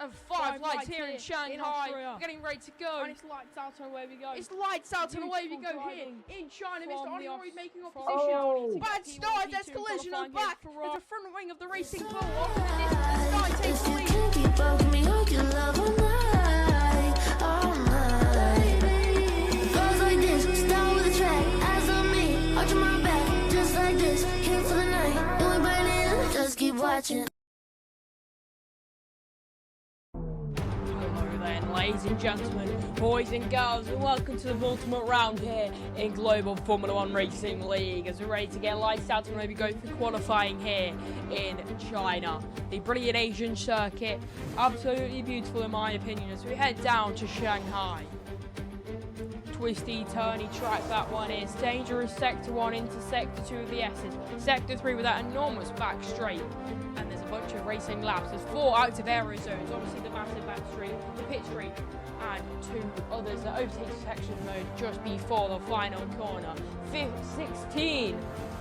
And five lights here in Shanghai. We're getting ready to go. And it's lights out and away we go. It's lights out and away we go here in China. Mr. Oliver making opposition. Bad start. There's collision on the back. There's the front wing of the Racing Bull. Sky takes the lead. Keep up with me, hold your love all night, all night. Goes like this, start with a track, eyes on me, arch my back, just like this, here for the night. Only burning, just keep watching. Ladies and gentlemen, boys and girls, and welcome to the ultimate round here in Global Formula One Racing League as we're ready to get lights out and maybe go for qualifying here in China. The brilliant Asian circuit, absolutely beautiful in my opinion as we head down to Shanghai. Twisty, turny track that one is. Dangerous Sector 1 into Sector 2 of the S's. Sector 3 with that enormous back straight. And there's a bunch of racing laps. There's 4 active aero zones. Obviously the massive back straight, the pit straight, and 2 others that overtake section mode just before the final corner. 16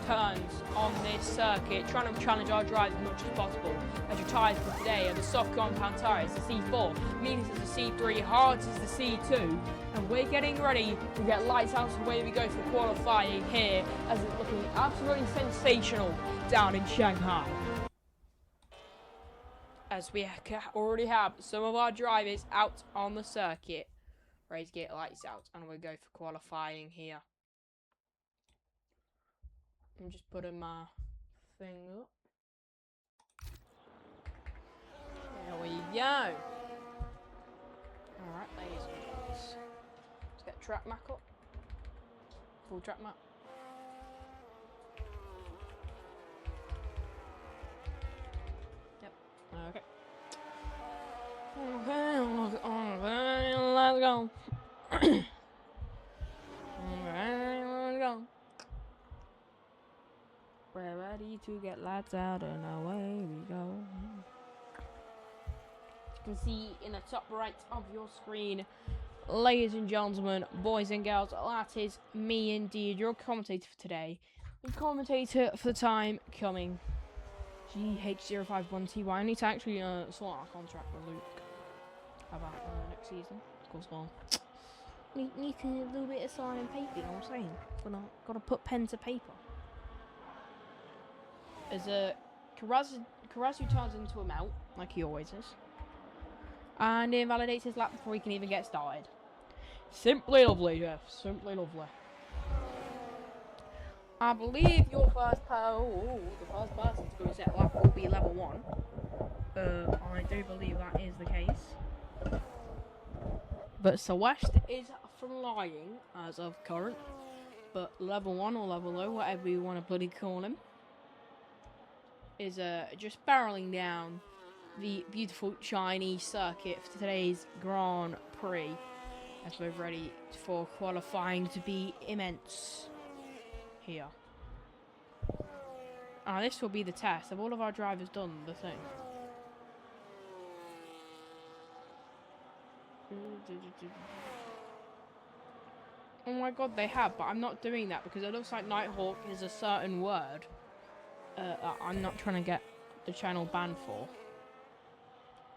turns on this circuit, trying to challenge our drive as much as possible. As your tyres for today are the soft compound tyres, the C4, Mediums is the C3, Hards is the C2, and we're getting ready to get lights out and away we go for qualifying here as it's looking absolutely sensational down in Shanghai. As we already have some of our drivers out on the circuit, ready to get lights out, and we'll go for qualifying here. I'm just putting my thing up. There we go. Alright, ladies and gentlemen. Let's get track map up. Full track map. Yep. Okay. Okay, let's go. Let's go. We're ready to get lights out and away we go. You can see in the top right of your screen, ladies and gentlemen, boys and girls, that is me indeed, your commentator for today. The commentator for the time coming, GH051TY. I need to actually sort out a contract with Luke about next season. Of course, well, need a little bit of sign and paper, you know what I'm saying? Gotta put pen to paper. As Karasu turns into a melt, like he always is, and he invalidates his lap before he can even get started. Simply lovely, Jeff. Simply lovely. I believe your first the first person to go set lap will be level 1. I do believe that is the case. But Celeste is flying as of current. But level 1 or level 0, whatever you want to bloody call him, is just barreling down the beautiful Chinese circuit for today's Grand Prix as we're ready for qualifying to be immense here. This will be the test. Have all of our drivers done the thing? Oh my god, they have, but I'm not doing that because it looks like Nighthawk is a certain word I'm not trying to get the channel banned for.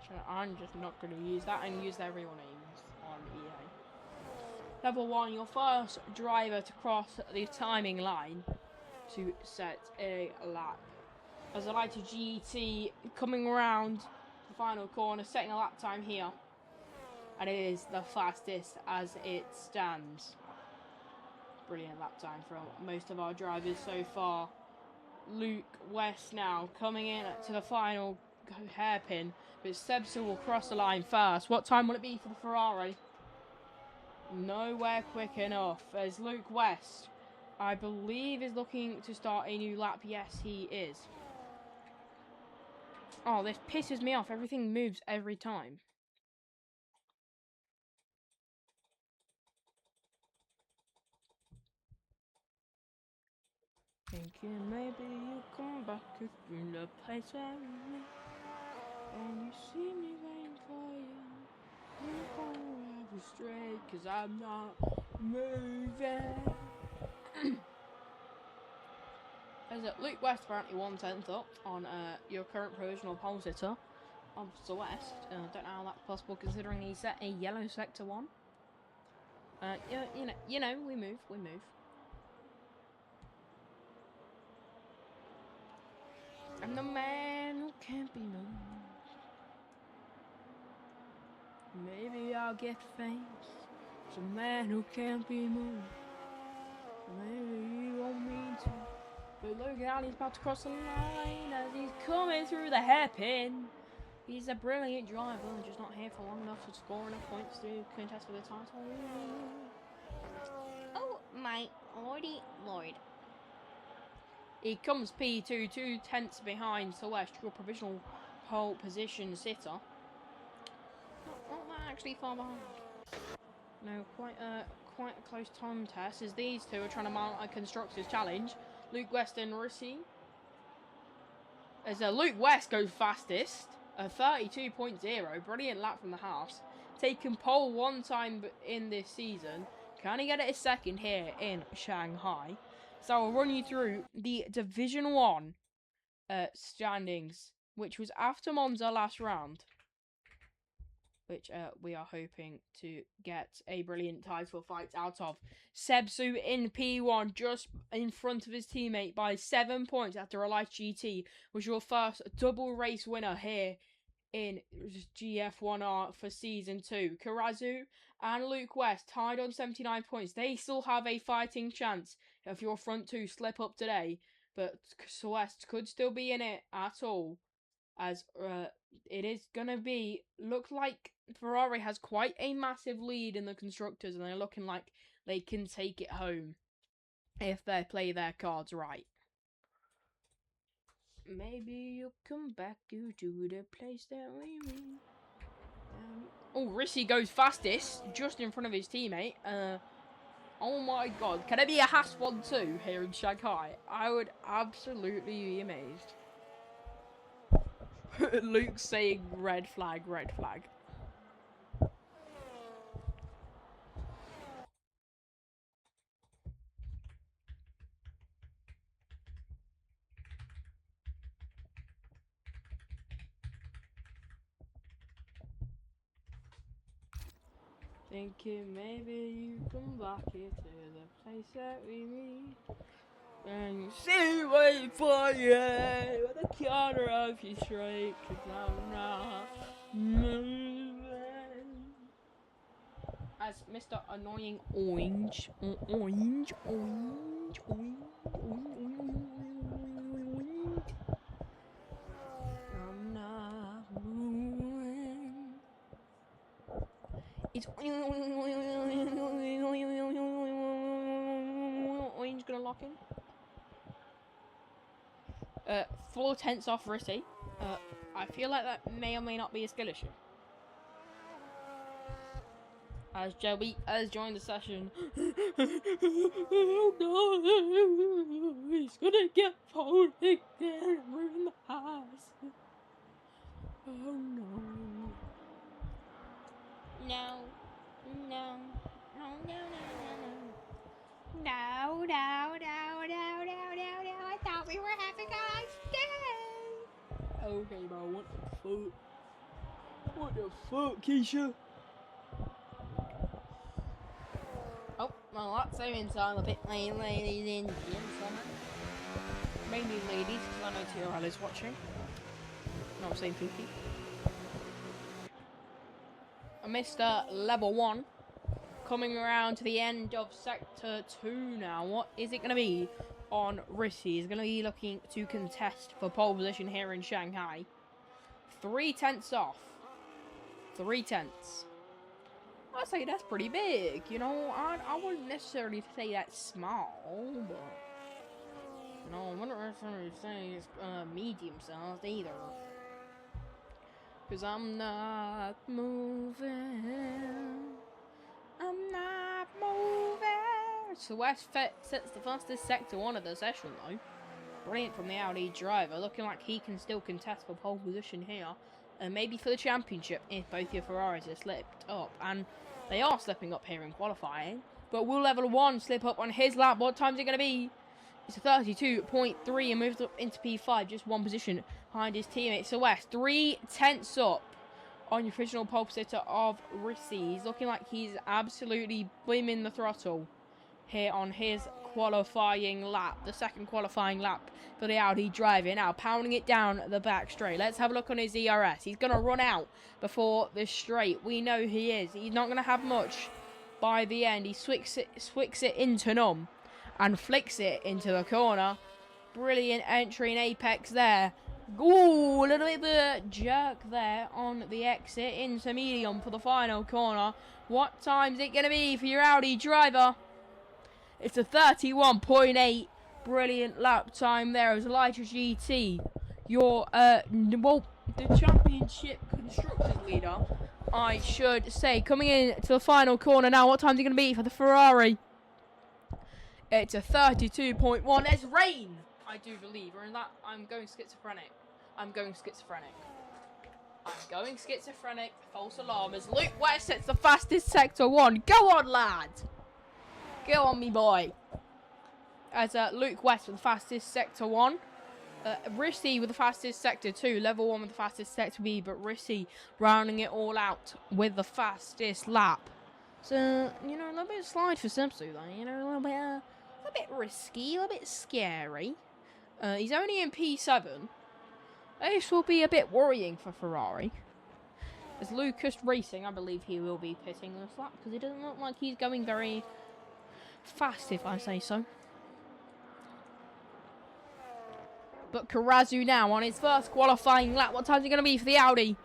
So I'm just not going to use that and use everyone names on EA. Level 1, your first driver to cross the timing line to set a lap. As a lighter GT coming around the final corner, setting a lap time here. And it is the fastest as it stands. Brilliant lap time from most of our drivers so far. Luke West now coming in to the final hairpin, but Sebsa will cross the line first. What time will it be for the Ferrari? Nowhere quick enough, as Luke West, I believe, is looking to start a new lap. Yes, he is. Oh, this pisses me off. Everything moves every time. Thinking maybe you come back if you're in the place where we and you see me waiting for you. You can't have straight, cause I'm not moving. As Luke West apparently 1/10 up on your current provisional pole sitter. of Celeste. Don't know how that's possible considering he's set a yellow sector 1. You know, we move. I'm the man who can't be moved. Maybe I'll get famous. It's a man who can't be moved. Maybe you won't mean to. But look out, he's about to cross the line as he's coming through the hairpin. He's a brilliant driver, just not here for long enough to score enough points to contest for the title. Oh, my lordy lord. He comes P2, 2/10 behind Celestial, provisional pole position sitter. Not that actually far behind. No, quite a close time test as these two are trying to mount a constructors challenge. Luke West and Rissy. As Luke West goes fastest, a 32.0, brilliant lap from the house. Taken pole 1 time in this season. Can he get it a second here in Shanghai? So I'll run you through the Division 1 standings, which was after Monza last round. Which we are hoping to get a brilliant title fight out of. Sebsu in P1, just in front of his teammate by 7 points after a light GT, was your first double race winner here in GF1R for Season 2. Karazu and Luke West tied on 79 points. They still have a fighting chance if your front two slip up today, but West could still be in it at all, as it is gonna be look like Ferrari has quite a massive lead in the constructors, and they're looking like they can take it home if they play their cards right. Maybe you'll come back to the place that we meet. Oh, Rissy goes fastest, just in front of his teammate. Oh my god, can it be a Haas 1-2 here in Shanghai? I would absolutely be amazed. Luke saying red flag, red flag. Thinking maybe you come back here to the place that we meet. And you see wait for you with the corner of your straight, 'cause I'm not moving. As Mr. Annoying Orange. I'm not moving. It's Orange gonna lock in. 4/10 off Rissy. I feel like that may or may not be a skill issue. As Joey has joined the session. Oh no, he's gonna get pulled again. We're in the house. Oh no. No. I thought we were having a nice day. Okay, bro, what the fuck? What the fuck, Keisha? Oh, well, that's so inside a bit, ladies and gentlemen. Mainly ladies, because I know Tioralla's watching. No, I'm saying Pookie. Mr. Level 1 coming around to the end of Sector 2 now. What is it going to be on Rissy? He's going to be looking to contest for pole position here in Shanghai. 3/10 off. 3/10. I'd say that's pretty big. You know, I wouldn't necessarily say that's small, but you know, I wouldn't necessarily say it's medium sized either. Cause I'm not moving. I'm not moving. So West sets the fastest Sector 1 of the session though. Brilliant from the Audi driver, looking like he can still contest for pole position here. And maybe for the championship if both your Ferraris are slipped up. And they are slipping up here in qualifying. But will Level 1 slip up on his lap? What time's it going to be? It's a 32.3 and moved up into P5, just one position behind his teammate. So West, 3/10 up on your original pole position of Rissy. He's looking like he's absolutely booming the throttle here on his qualifying lap, the second qualifying lap for the Audi driver. Now pounding it down the back straight. Let's have a look on his ERS. He's going to run out before this straight. We know he is. He's not going to have much by the end. He swicks it into num and flicks it into the corner. Brilliant entry in apex there. Ooh, a little bit of a jerk there on the exit into medium for the final corner. What time's it going to be for your Audi driver? It's a 31.8. Brilliant lap time there as Elytra GT, your, the championship constructors leader, I should say, coming in to the final corner now. What time's it going to be for the Ferrari? It's a 32.1. There's rain, I do believe. Or in that, I'm going schizophrenic. False alarm as Luke West sets the fastest sector 1. Go on, lad. Go on, me boy. As Luke West with the fastest sector 1. Rissy with the fastest sector 2. Level 1 with the fastest sector B. But Rissy rounding it all out with the fastest lap. So, you know, a little bit of slide for Simpson, though. You know, a little bit risky, a little bit scary. He's only in P7. This will be a bit worrying for Ferrari. As Lucas Racing, I believe he will be pitting this lap because it doesn't look like he's going very fast, if I say so. But Karazu now on his first qualifying lap. What time is it going to be for the Audi?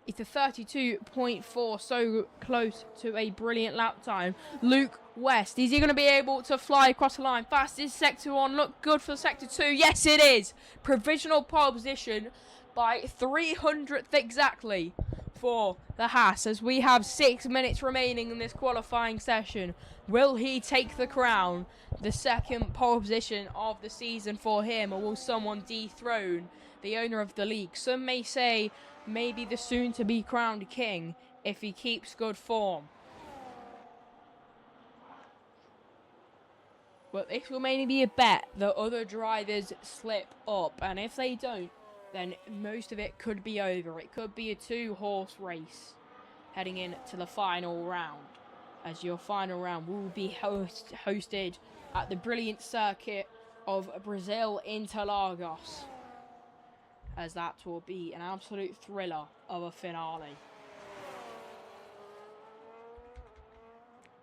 It's a 32.4, so close to a brilliant lap time. Luke West, is he going to be able to fly across the line? Fastest sector 1, look good for sector 2. Yes, it is. Provisional pole position by 300th exactly for the Haas as we have 6 minutes remaining in this qualifying session. Will he take the crown? The second pole position of the season for him, or will someone dethrone the owner of the league? Some may say maybe the soon-to-be crowned king if he keeps good form. But this will mainly be a bet that other drivers slip up, and if they don't, then most of it could be over. It could be a 2-horse race heading into the final round, as your final round will be hosted at the brilliant circuit of Brazil Interlagos, as that will be an absolute thriller of a finale.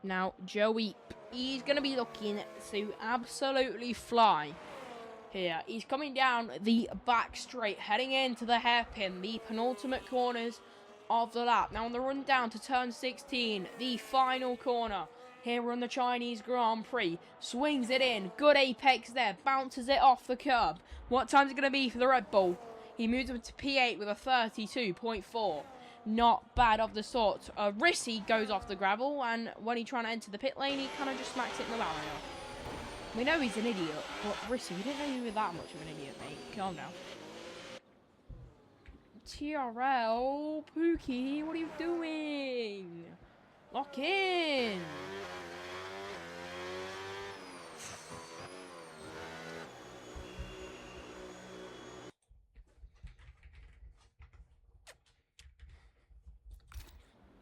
Now, Joey, he's going to be looking to absolutely fly here. He's coming down the back straight, heading into the hairpin, the penultimate corners of the lap. Now on the run down to turn 16, the final corner here on the Chinese Grand Prix. Swings it in, good apex there, bounces it off the curb. What time's it going to be for the Red Bull? He moves up to P8 with a 32.4. Not bad of the sort. Rissy goes off the gravel, and when he's trying to enter the pit lane, he kind of just smacks it in the barrier. We know he's an idiot, but Rissy, we didn't know you were that much of an idiot, mate. Calm down. TRL, Pookie, what are you doing? Lock in.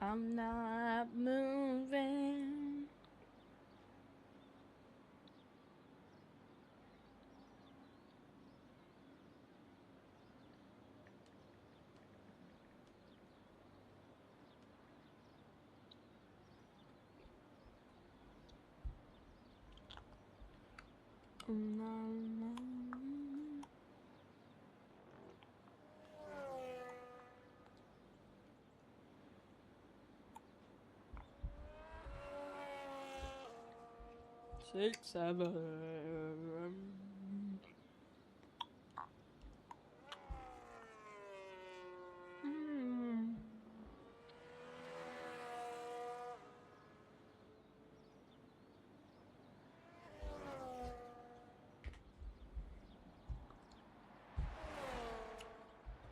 I'm not moving. Six, seven.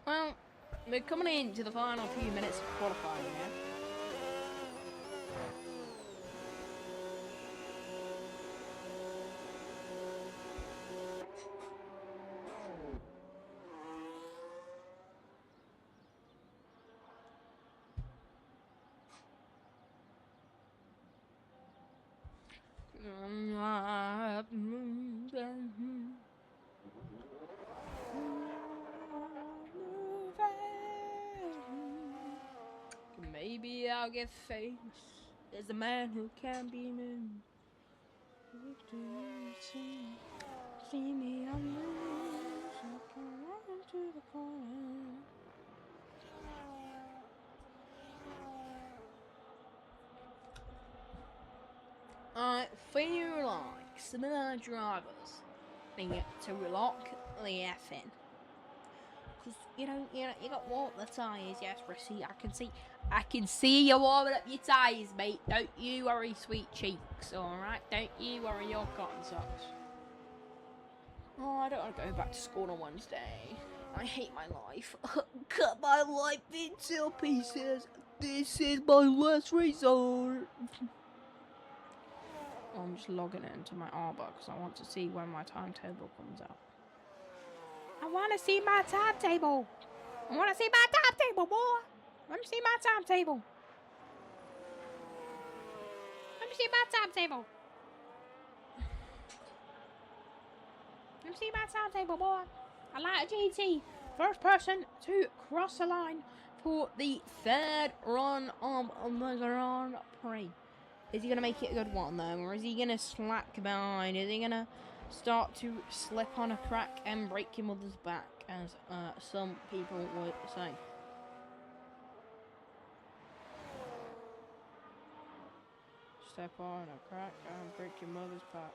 Well, we're coming into the final few minutes of qualifying here. I'll give thanks. There's a man who can be moved. See me on news. I can run into the corner. I feel like some of our drivers need to lock the F in. Because, you got warm the tyres, yes, Rissy, I can see you warming up your tyres, mate. Don't you worry, sweet cheeks, alright? Don't you worry your cotton socks. Oh, I don't want to go back to school on Wednesday. I hate my life. Cut my life into pieces. This is my last resort. I'm just logging it into my Arbor because I want to see when my timetable comes out. I want to see my timetable. I want to see my timetable, boy. Let me see my timetable. Let me see my timetable. Let me see my timetable, boy. I like a GT. First person to cross the line for the third run of the Grand Prix. Is he going to make it a good one, though? Or is he going to slack behind? Is he going to start to slip on a crack and break your mother's back, as some people would say? Step on a crack and break your mother's back.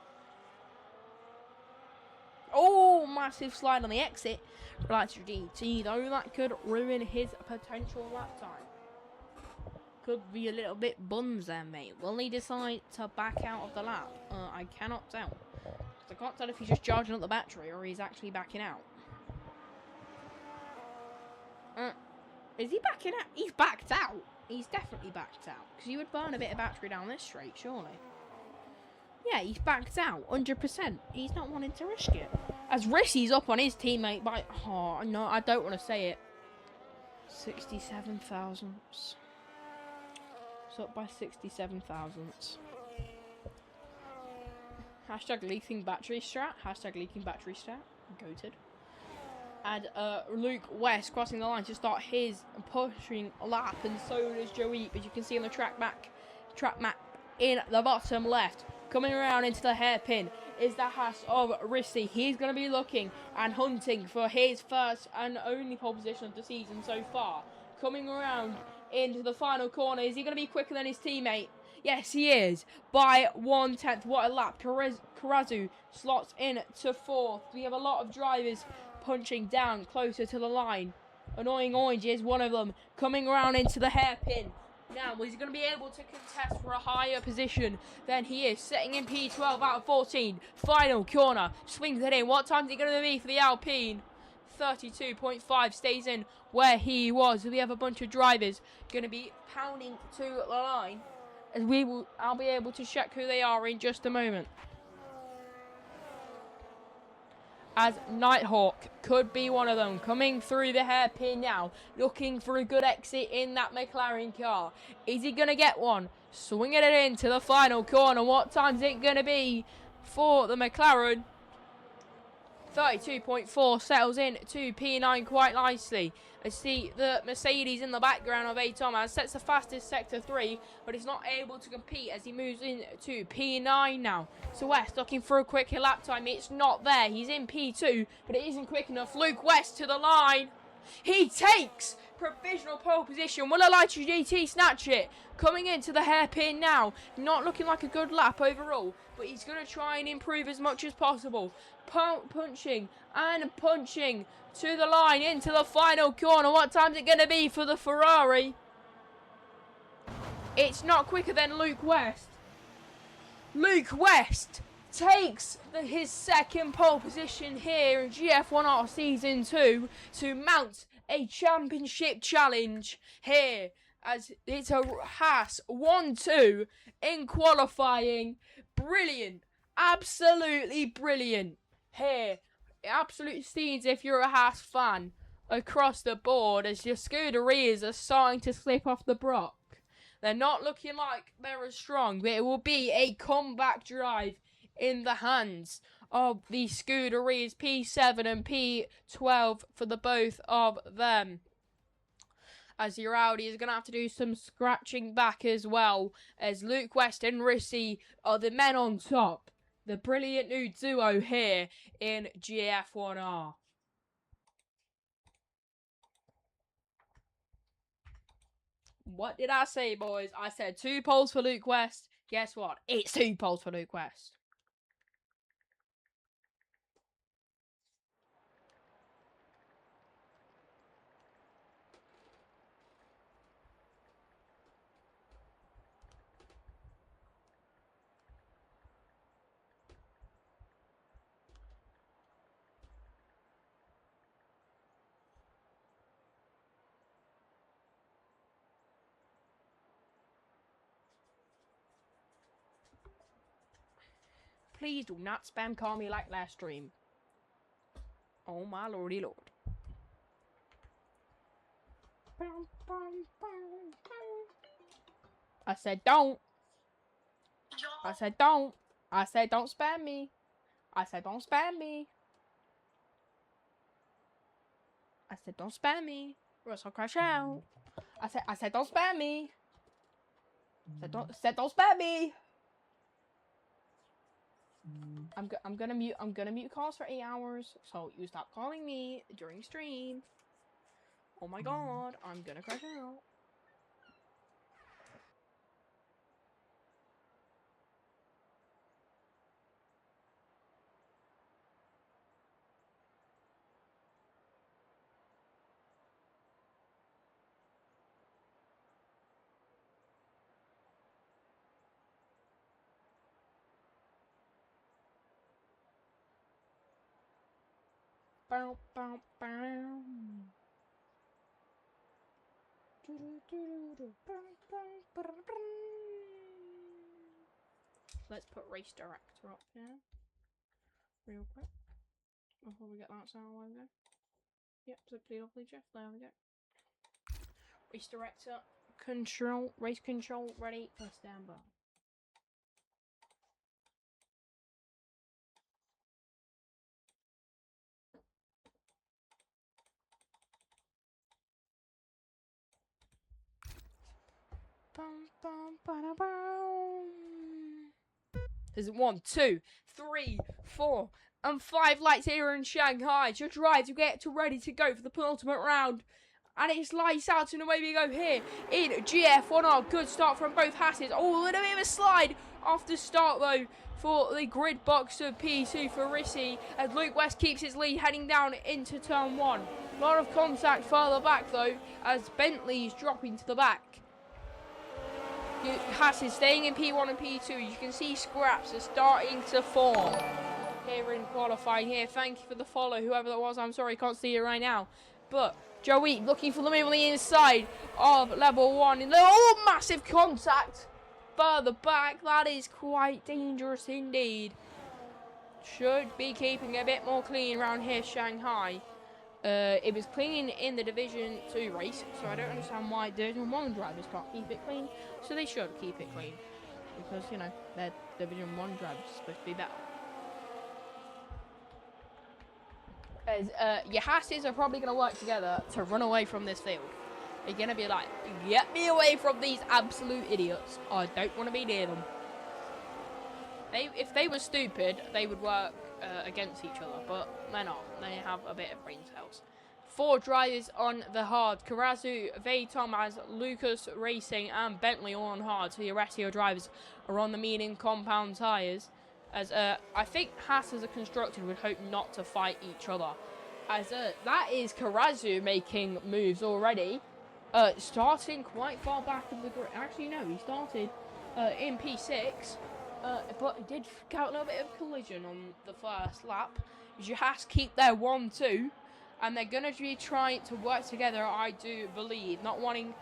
Oh, massive slide on the exit. Relax your GT, though. That could ruin his potential lap time. Could be a little bit buns there, mate. Will he decide to back out of the lap? I cannot tell. I can't tell if he's just charging up the battery or he's actually backing out. Is he backing out? He's backed out. He's definitely backed out. Because you would burn a bit of battery down this straight, surely. Yeah, he's backed out. 100%. He's not wanting to risk it. As Rissy's up on his teammate by... Oh, no, I don't want to say it. 67 thousandths. It's up by 67 thousandths. Hashtag leaking battery strat. Hashtag leaking battery strat. Goated. And Luke West crossing the line to start his pushing lap, and so does Joey, as you can see on the track map in the bottom left. Coming around into the hairpin is the Haas of Rissy. He's going to be looking and hunting for his first and only pole position of the season so far. Coming around into the final corner. Is he going to be quicker than his teammate? Yes, he is. By 1/10. What a lap. Karazu slots in to fourth. We have a lot of drivers punching down closer to the line. Annoying Orange is one of them. Coming around into the hairpin. Now, is he going to be able to contest for a higher position than he is? Setting in P12 out of 14. Final corner. Swings it in. What time is it going to be for the Alpine? 32.5. Stays in where he was. We have a bunch of drivers going to be pounding to the line. As I'll be able to check who they are in just a moment. As Nighthawk could be one of them, coming through the hairpin now, looking for a good exit in that McLaren car. Is he going to get one? Swinging it into the final corner. What time's it going to be for the McLaren? 32.4 settles in to P9 quite nicely. I see the Mercedes in the background of A. Thomas sets the fastest sector 3, but is not able to compete as he moves into P9 now. So West looking for a quicker lap time. It's not there. He's in P2, but it isn't quick enough. Luke West to the line. He takes provisional pole position. Will Elijah GT snatch it? Coming into the hairpin now. Not looking like a good lap overall, but he's going to try and improve as much as possible. Punching and punching to the line into the final corner. What time's it going to be for the Ferrari? It's not quicker than Luke West. Luke West takes his second pole position here in GF1R Season 2 to mount a championship challenge here, as it's a Haas 1-2 in qualifying. Brilliant. Absolutely brilliant. Here, it absolutely seems if you're a Haas fan across the board, as your Scuderias are starting to slip off the block. They're not looking like they're as strong, but it will be a comeback drive in the hands of the Scuderias P7 and P12 for the both of them. as your Audi is going to have to do some scratching back as well, as Luke West and Rissy are the men on top. The brilliant new duo here in GF1R. What did I say, boys? I said 2 poles for Luke West. Guess what? It's 2 poles for Luke West. Please do not spam call me like last stream. Oh my lordy lord. I said don't. I said don't. I said don't spam me. I said don't spam me. I said don't spam me, or else I'll crash out. I said don't spam me. I said don't spam me. I'm gonna mute calls for 8 hours, so you stop calling me during stream. Oh my god, I'm gonna crash out. Bow, bow, bow. Let's put race director up here real quick before we get that sound logo. Yep, so please lovely Jeff, there we go. Race director, control, race control, ready for standby. Bum, bum, ba-da, bum. There's 1, 2, 3, 4, and 5 lights here in Shanghai to try to get ready to go for the penultimate round. And it's lights out and away we go here in GF1R. Good start from both Hasses. Oh, a little bit of a slide off the start though for the grid box of P2 for Rissy, as Luke West keeps his lead heading down into turn 1. A lot of contact further back though, as Bentley's dropping to the back. Hasses staying in P1 and P2. You can see scraps are starting to form here in qualifying here. Thank you for the follow, whoever that was. I'm sorry, can't see it right now. But Joey looking for the move on the inside of level 1. Oh, massive contact further back. That is quite dangerous indeed. Should be keeping a bit more clean around here, Shanghai. It was clean in the Division 2 race, so I don't understand why Division 1 drivers can't keep it clean. So they should keep it clean, because, you know, their Division 1 drivers are supposed to be better. As your Hasses are probably going to work together to run away from this field. They're going to be like, get me away from these absolute idiots. I don't want to be near them. If they were stupid, they would work against each other, but they're not. They have a bit of brain cells. 4 drivers on the hard. Karazu, Veitomaz, Lucas Racing, and Bentley all on hard. So the rest of your drivers are on the medium compound tyres. As I think Hasses are constructed would hope not to fight each other. As that is Karazu making moves already. Starting quite far back in the grid. Actually, no, he started in P6. But he did get a little bit of collision on the first lap. You have to keep their 1-2. And they're going to be trying to work together, I do believe. Not wanting to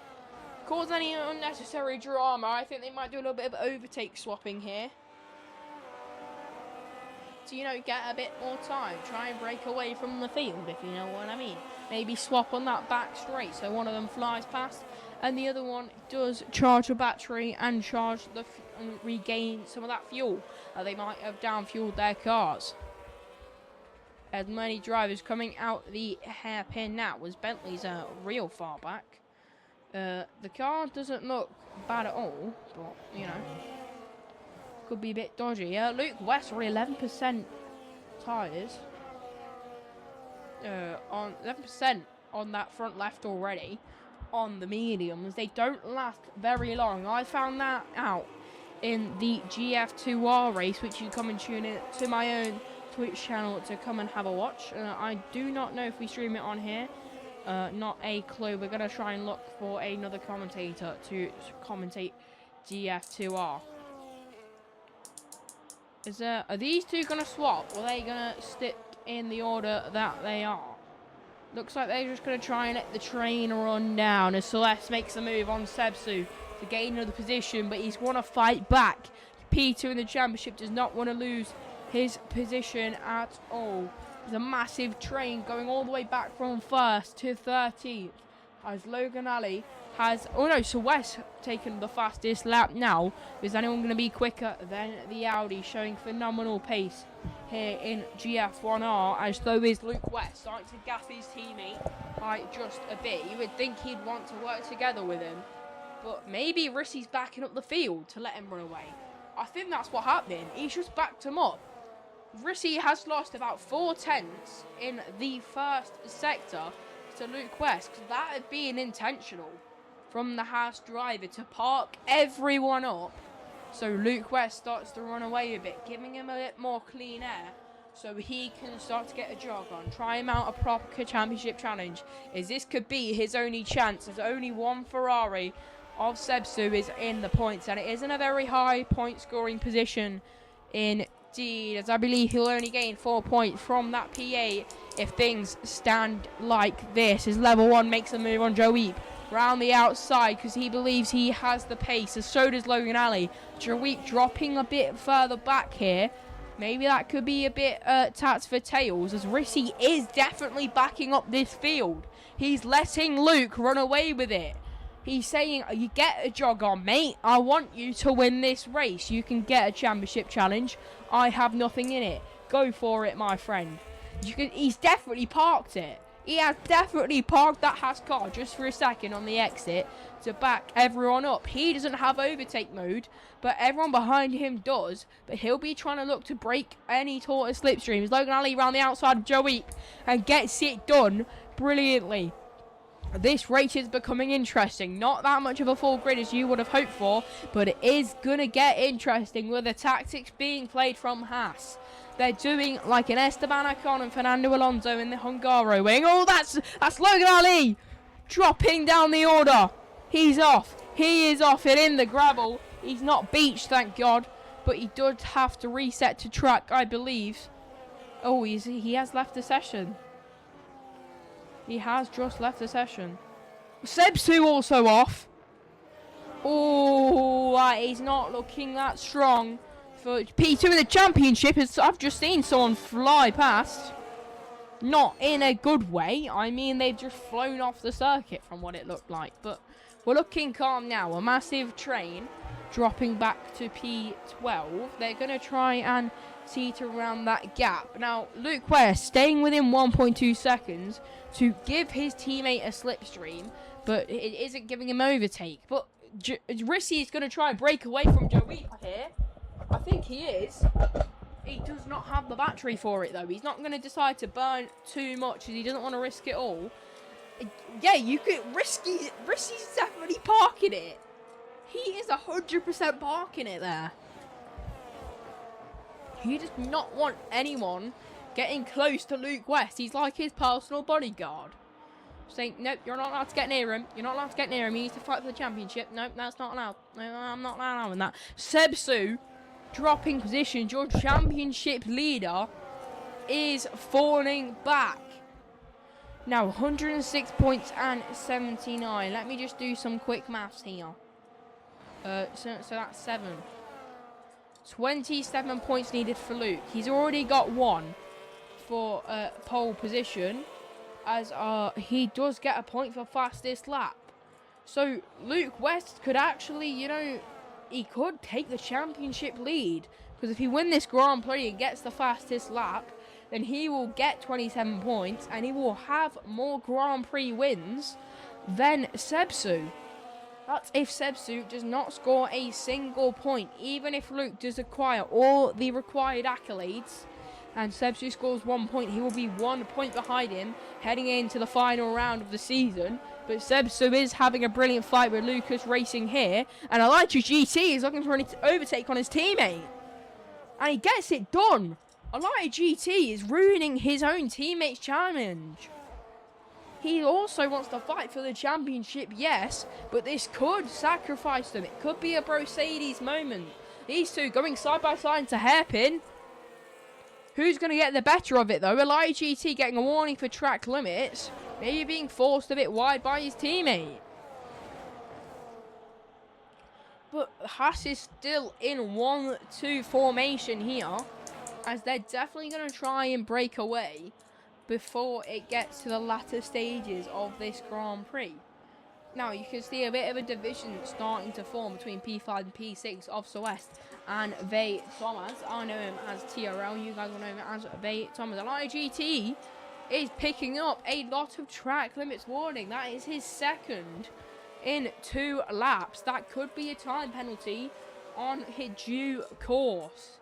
cause any unnecessary drama. I think they might do a little bit of overtake swapping here. To, you know, get a bit more time. Try and break away from the field, if you know what I mean. Maybe swap on that back straight so one of them flies past and the other one does charge the battery and charge the and regain some of that fuel that they might have down-fueled their cars. As many drivers coming out the hairpin now, was Bentley's real far back. The car doesn't look bad at all, but, you know, could be a bit dodgy. Luke West are 11% tyres. On 11% on that front left already. On the mediums, they don't last very long. I found that out in the GF2R race, which you come and tune in to my own Twitch channel to come and have a watch. I do not know if we stream it on here. Not a clue. We're going to try and look for another commentator to commentate GF2R. Are these two going to swap, or are they going to stick in the order that they are? Looks like they're just going to try and let the train run down as Celeste makes a move on Sebsu to gain another position, but he's going to fight back. P2 in the championship does not want to lose his position at all. There's a massive train going all the way back from 1st to 13th as Logan Ali has... Oh no, so West taken the fastest lap now. Is anyone going to be quicker than the Audi, showing phenomenal pace here in GF1R, as though is Luke West, starting to gaff his teammate by just a bit. You would think he'd want to work together with him, but maybe Rissi's backing up the field to let him run away. I think that's what happened. He's just backed him up. Rissi has lost about 4 tenths in the first sector to Luke West, because that had been intentional from the Haas driver to park everyone up. So Luke West starts to run away a bit, giving him a bit more clean air so he can start to get a jog on, try him out a proper championship challenge, as this could be his only chance, as only one Ferrari of Sebsu is in the points, and it isn't a very high point scoring position indeed, as I believe he'll only gain 4 points from that P8 if things stand like this, as level 1 makes a move on Joe Eep round the outside because he believes he has the pace, as so does Logan Ali. Joeep dropping a bit further back here. Maybe that could be a bit tats for tails, as Rissi is definitely backing up this field. He's letting Luke run away with it. He's saying, you get a jog on, mate. I want you to win this race. You can get a championship challenge. I have nothing in it. Go for it, my friend. He's definitely parked it. He has definitely parked that Haas car just for a second on the exit to back everyone up. He doesn't have overtake mode, but everyone behind him does. But he'll be trying to look to break any tortoise slipstreams. Logan Ali around the outside of Joeep and gets it done brilliantly. This race is becoming interesting. Not that much of a full grid as you would have hoped for, but it is going to get interesting with the tactics being played from Haas. They're doing like an Esteban Ocon and Fernando Alonso in the Hungaro wing. Oh, that's Logan Ali dropping down the order. He's off. He is off and in the gravel. He's not beached, thank God, but he does have to reset to track, I believe. Oh, he has left the session. He has just left the session. Sebsu also off. Oh, that is not looking that strong for P2 in the championship. I've just seen someone fly past. Not in a good way. I mean, they've just flown off the circuit from what it looked like. But we're looking calm now. A massive train dropping back to P12. They're going to try and teeter around that gap. Now, Luke West staying within 1.2 seconds to give his teammate a slipstream, but it isn't giving him overtake. But Rissi is going to try and break away from Joeep here. I think he is. He does not have the battery for it, though. He's not going to decide to burn too much, as he doesn't want to risk it all. Yeah, you could... Rissi's definitely parking it. He is 100% parking it there. He does not want anyone getting close to Luke West. He's like his personal bodyguard. Saying, nope, you're not allowed to get near him. You're not allowed to get near him. He needs to fight for the championship. Nope, that's not allowed. No, I'm not allowing that. Sebsu dropping position. Your championship leader is falling back. Now, 106 points and 79. Let me just do some quick maths here. So that's 7. 27 points needed for Luke. He's already got 1 for pole position, as he does get a point for fastest lap. So Luke West could actually, you know, he could take the championship lead, because if he wins this Grand Prix and gets the fastest lap, then he will get 27 points and he will have more Grand Prix wins than Sebsu. That's if Sebsu does not score a single point. Even if Luke does acquire all the required accolades and Sebsu scores 1 point, he will be 1 point behind him heading into the final round of the season. But Sebsu is having a brilliant fight with Lucas Racing here, and Elijah GT is looking for an overtake on his teammate. And he gets it done. Elijah GT is ruining his own teammate's challenge. He also wants to fight for the championship, yes, but this could sacrifice them. It could be a Brocades moment. These two going side by side into hairpin. Who's going to get the better of it, though? Elijah GT getting a warning for track limits. Maybe being forced a bit wide by his teammate. But Haas is still in 1-2 formation here, as they're definitely going to try and break away before it gets to the latter stages of this Grand Prix. Now, you can see a bit of a division starting to form between P5 and P6 of West and Vey Thomas. I know him as TRL, you guys will know him as Vey Thomas. And IGT is picking up a lot of track limits warning. That is his second in 2 laps. That could be a time penalty on his due course.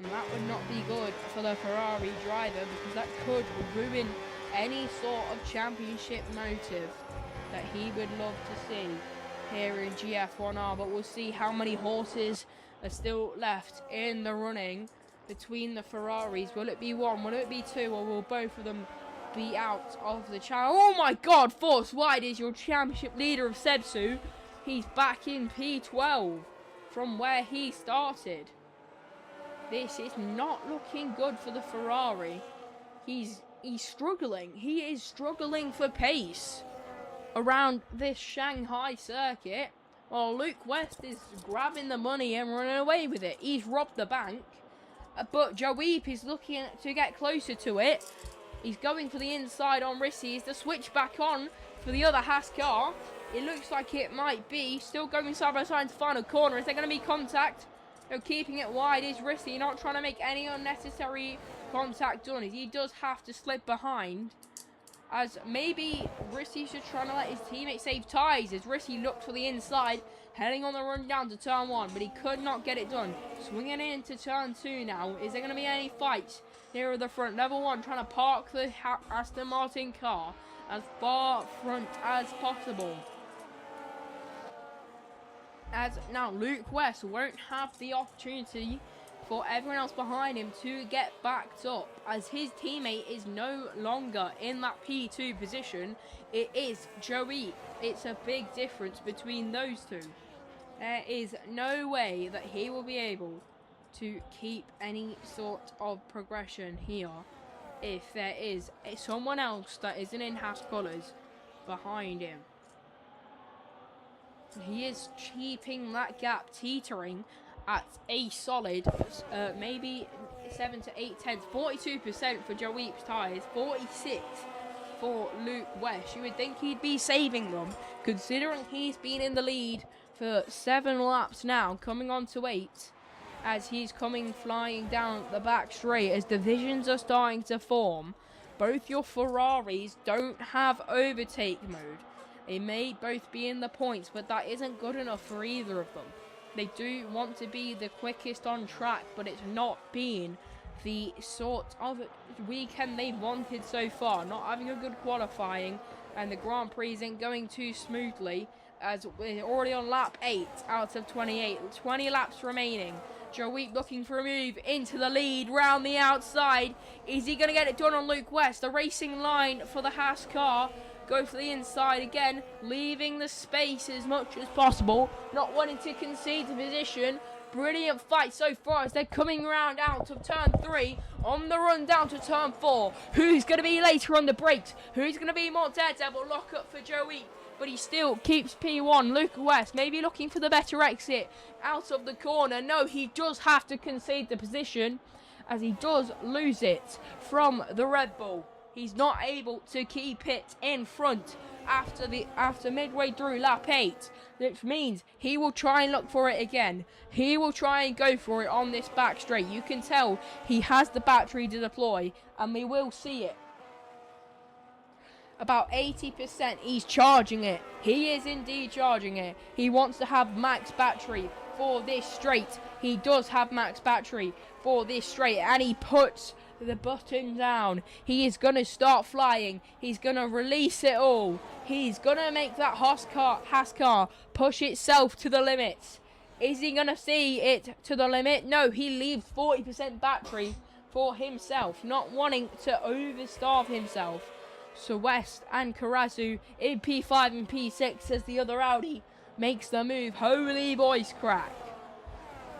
And that would not be good for the Ferrari driver, because that could ruin any sort of championship motive that he would love to see here in GF1R. But we'll see how many horses are still left in the running between the Ferraris. Will it be 1? Will it be 2? Or will both of them be out of the channel? Oh my god, Force Wide is your championship leader of Sebsu. He's back in P12 from where he started. This is not looking good for the Ferrari. He's struggling. He is struggling for pace around this Shanghai circuit. Well, Luke West is grabbing the money and running away with it. He's robbed the bank. But Joeep is looking to get closer to it. He's going for the inside on Rissy. Is the switch back on for the other Haas car? It looks like it might be. Still going side by side into the final corner. Is there going to be contact? No, keeping it wide is Rissy. Not trying to make any unnecessary contact done. He does have to slip behind. As maybe Rissy's just trying to let his teammate save tyres. As Rissy looked for the inside. Heading on the run down to turn 1. But he could not get it done. Swinging into turn 2 now. Is there going to be any fights here at the front? Level 1 trying to park the Aston Martin car as far front as possible. As now Luke West won't have the opportunity for everyone else behind him to get backed up, as his teammate is no longer in that P2 position. It is Joey. It's a big difference between those two. There is no way that he will be able to keep any sort of progression here if there is someone else that isn't in Haas colours behind him. He is keeping that gap teetering at a solid maybe 7 to 8 tenths. 42% for Joeep's tyres, 46 for Luke West. You would think he'd be saving them, considering he's been in the lead for 7 laps now, coming on to 8, as he's coming flying down the back straight as divisions are starting to form. Both your Ferraris don't have overtake mode. They may both be in the points, but that isn't good enough for either of them. They do want to be the quickest on track, but it's not been the sort of weekend they've wanted so far. Not having a good qualifying, and the Grand Prix isn't going too smoothly, as we're already on lap 8 out of 28. 20 laps remaining. Joeep looking for a move into the lead, round the outside. Is he going to get it done on Luke West? The racing line for the Haas car. Go for the inside again, leaving the space as much as possible, not wanting to concede the position. Brilliant fight so far as they're coming around out of turn 3 on the run down to turn 4. Who's going to be later on the brakes? Who's going to be more daredevil? Lock up for Joey, but he still keeps P1. Luke West maybe looking for the better exit out of the corner. No, he does have to concede the position as he does lose it from the Red Bull. He's not able to keep it in front after midway through lap 8, which means he will try and look for it again. He will try and go for it on this back straight. You can tell he has the battery to deploy, and we will see it. about 80%. He's charging it. He is indeed charging it. He wants to have max battery for this straight. He does have max battery for this straight, and he puts the button down. He is going to start flying. He's going to release it all. He's going to make that Haas car push itself to the limits. Is he going to see it to the limit? No, he leaves 40% battery for himself, not wanting to overstarve himself. So West and Karasu in P5 and P6 as the other Audi makes the move. Holy voice crack.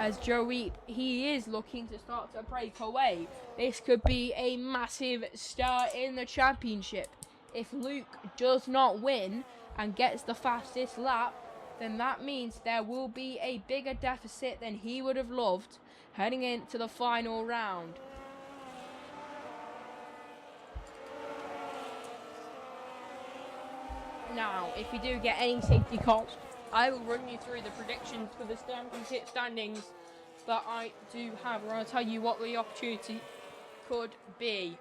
As Joey, he is looking to start to break away. This could be a massive start in the championship. If Luke does not win and gets the fastest lap, then that means there will be a bigger deficit than he would have loved heading into the final round. Now, if we do get any safety cars, I will run you through the predictions for the championship standings that I do have, where I'll tell you what the opportunity could be.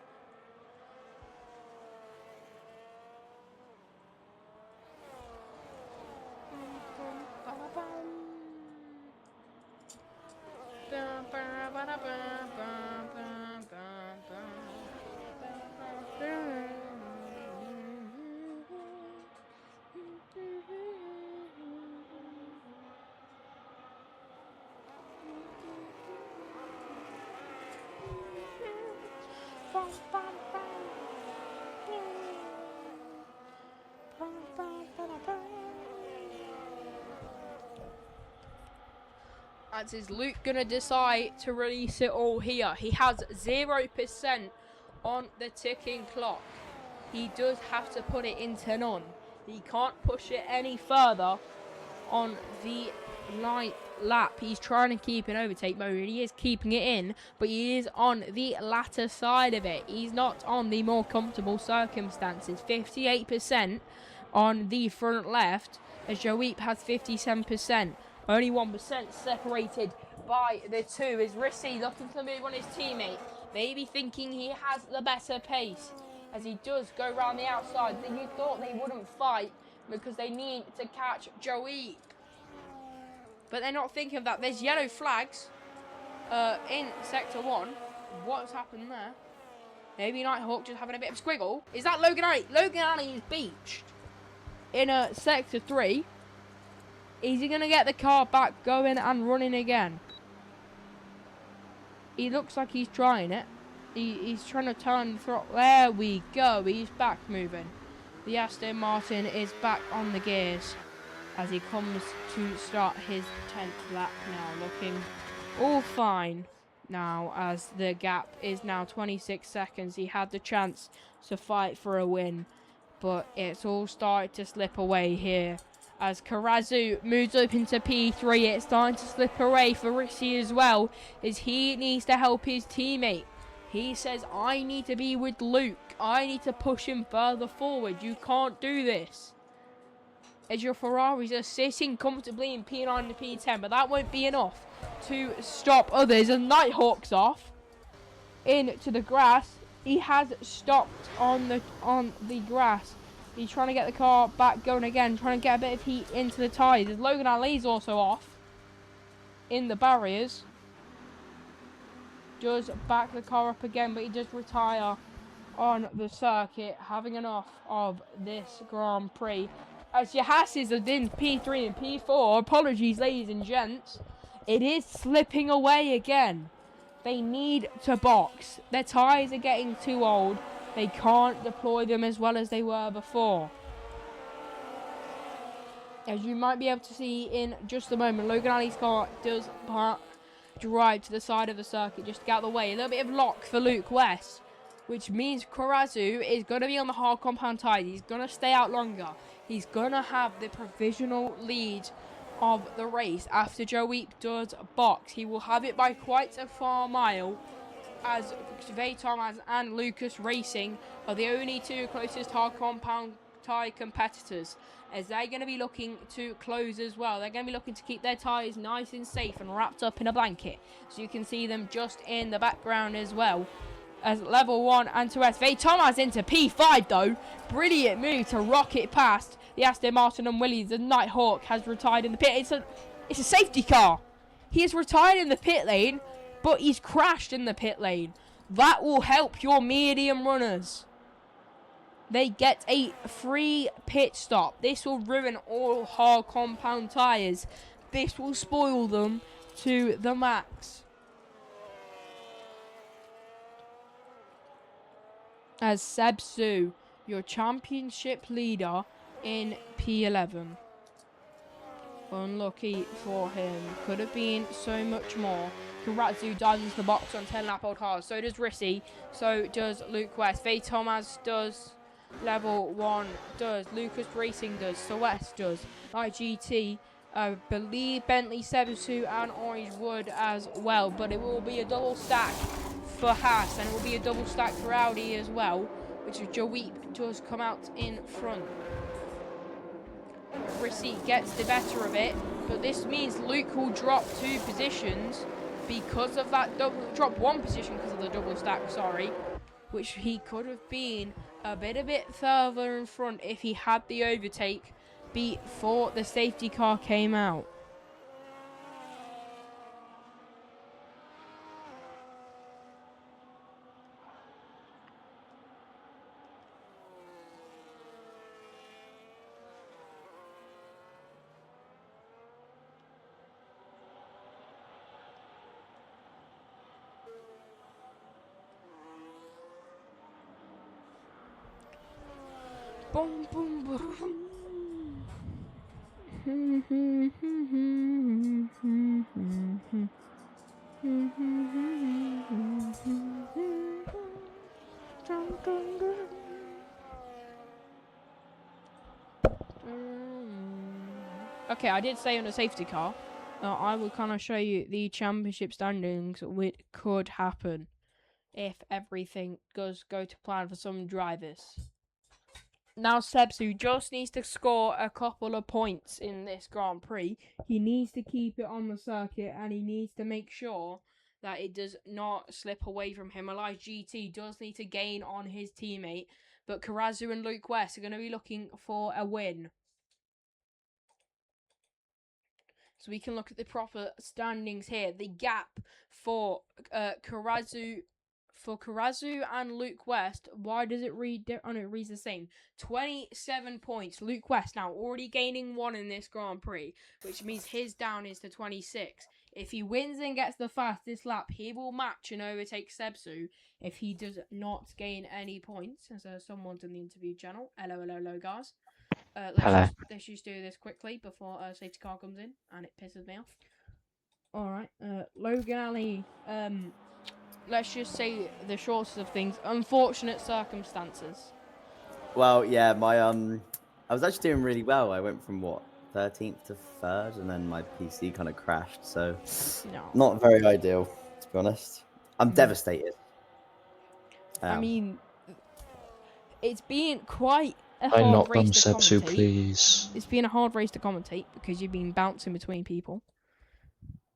As is Luke gonna decide to release it all here. He has 0% on the ticking clock. He does have to put it into none. He can't push it any further on the 9th lap. He's trying to keep in overtake mode. He is keeping it in, but he is on the latter side of it. He's not on the more comfortable circumstances. 58% on the front left, as Joeep has 57%. Only 1% separated by the two. Is Rissy looking to move on his teammate, maybe thinking he has the better pace, as he does go around the outside. You thought they wouldn't fight because they need to catch Joeep, but they're not thinking of that. There's yellow flags in Sector 1. What's happened there? Maybe Nighthawk just having a bit of a squiggle. Is that Logan Alley? Logan Alley is beached in Sector 3. Is he going to get the car back going and running again? He looks like he's trying it. He's trying to turn the throttle. There we go. He's back moving. The Aston Martin is back on the gears as he comes to start his 10th lap now. Looking all fine now, as the gap is now 26 seconds. He had the chance to fight for a win, but it's all started to slip away here. As Karazu moves up into P3, it's starting to slip away for Rissy as well, as he needs to help his teammate. He says, I need to be with Luke. I need to push him further forward. You can't do this. As your Ferraris are sitting comfortably in P9 and P10, but that won't be enough to stop others. And Nighthawk's off into the grass. He has stopped on the grass. He's trying to get the car back going again, trying to get a bit of heat into the tyres. Logan Ali's also off in the barriers. Does back the car up again, but he does retire on the circuit, having enough of this Grand Prix. As your Hasses are in P3 and P4, apologies ladies and gents, it is slipping away again. They need to box. Their tyres are getting too old. They can't deploy them as well as they were before. As you might be able to see in just a moment, Logan Ali's car does drive to the side of the circuit just to get out of the way. A little bit of lock for Luke West, which means Karazu is going to be on the hard compound tyres. He's going to stay out longer. He's going to have the provisional lead of the race after Joeep does box. He will have it by quite a far mile, as Thomas and Lucas Racing are the only two closest hard compound tyre competitors, as they're going to be looking to close as well. They're going to be looking to keep their tyres nice and safe and wrapped up in a blanket, so you can see them just in the background as well. as level 1 and to S. Thomas into P5 though. Brilliant move to rocket past the Aston Martin and Williams. The Nighthawk has retired in the pit. It's a safety car. He has retired in the pit lane, but he's crashed in the pit lane. That will help your medium runners. They get a free pit stop. This will ruin all hard compound tyres. This will spoil them to the max. As Seb Su, your championship leader in P11. Unlucky for him. Could have been so much more. Karatsu dives into the box on 10 lap old cars. So does Rissy. So does Luke West. Faye Thomas does. Level 1 does. Lucas Racing does. So West does. IGT. I believe Bentley, Sebusu and Orange Wood as well. But it will be a double stack for Haas. And it will be a double stack for Audi as well. Which is Joweep does come out in front. Rissy gets the better of it, but this means Luke will drop 2 positions because of that drop 1 position because of the double stack, sorry, which he could have been a bit further in front if he had the overtake before the safety car came out. Boom, boom, boom. Okay, I did say on a safety car, I will kind of show you the championship standings, which could happen if everything does go to plan for some drivers. Now Sebsu just needs to score a couple of points in this Grand Prix. He needs to keep it on the circuit and he needs to make sure that it does not slip away from him. Elijah GT does need to gain on his teammate, but Karazu and Luke West are going to be looking for a win. So we can look at the proper standings here. The gap for Karazu and Luke West, why does it read? Oh no, it reads the same. 27 points. Luke West now already gaining 1 in this Grand Prix, which means his down is to 26. If he wins and gets the fastest lap, he will match and overtake Sebsu if he does not gain any points. As someone's in the interview channel. Hello, guys. Let's just do this quickly before safety car comes in and it pisses me off. Alright, Logan Ali, let's just say the shortest of things, unfortunate circumstances. Well, yeah, I was actually doing really well. I went from 13th to 3rd, and then my PC kind of crashed, so not very ideal, to be honest. I'm devastated. I mean, it's been quite a hard race to commentate. Please. It's been a hard race to commentate because you've been bouncing between people.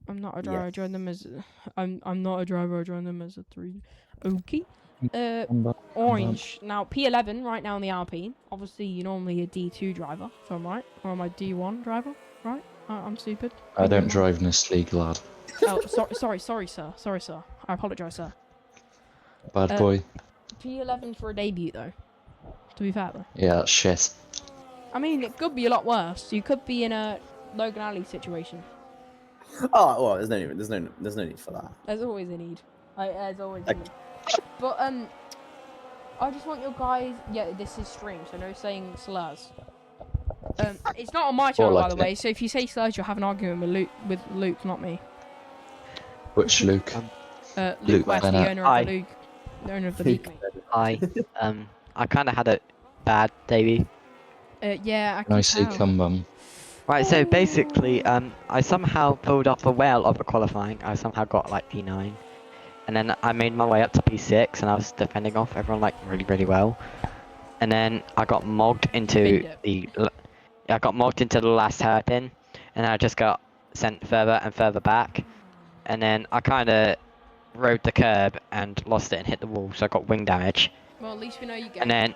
I'm not a driver. I joined them as I'm not a driver. I joined them as a 3. Okay. Orange now P11 right now in the Alpine. Obviously, you're normally a D2 driver, if I'm right, or am I D1 driver? Right? I'm stupid. I don't drive in this league, lad. Oh, sorry, sir. Sorry, sir. I apologise, sir. Bad boy. P11 for a debut, though. To be fair, though. Yeah, that's shit. I mean, it could be a lot worse. You could be in a Logan Ali situation. Oh well, there's no need for that. There's always a need. There's always a need. But I just want your guys. Yeah, this is stream, so no saying slurs. It's not on my channel, by the way. So if you say slurs, you'll have an argument with Luke, not me. Which Luke? Luke West, the owner of the Luke. The owner of the Luke. Hi. I kind of had a bad debut. Yeah, I can Nice tell. come bum. Right, so basically, I somehow pulled off a whale of a qualifying. I somehow got like P9. And then I made my way up to P6 and I was defending off everyone like really well. And then I got mogged into the last hairpin, and I just got sent further and further back. And then I kind of rode the curb and lost it and hit the wall, so I got wing damage. Well, at least we know you get And then,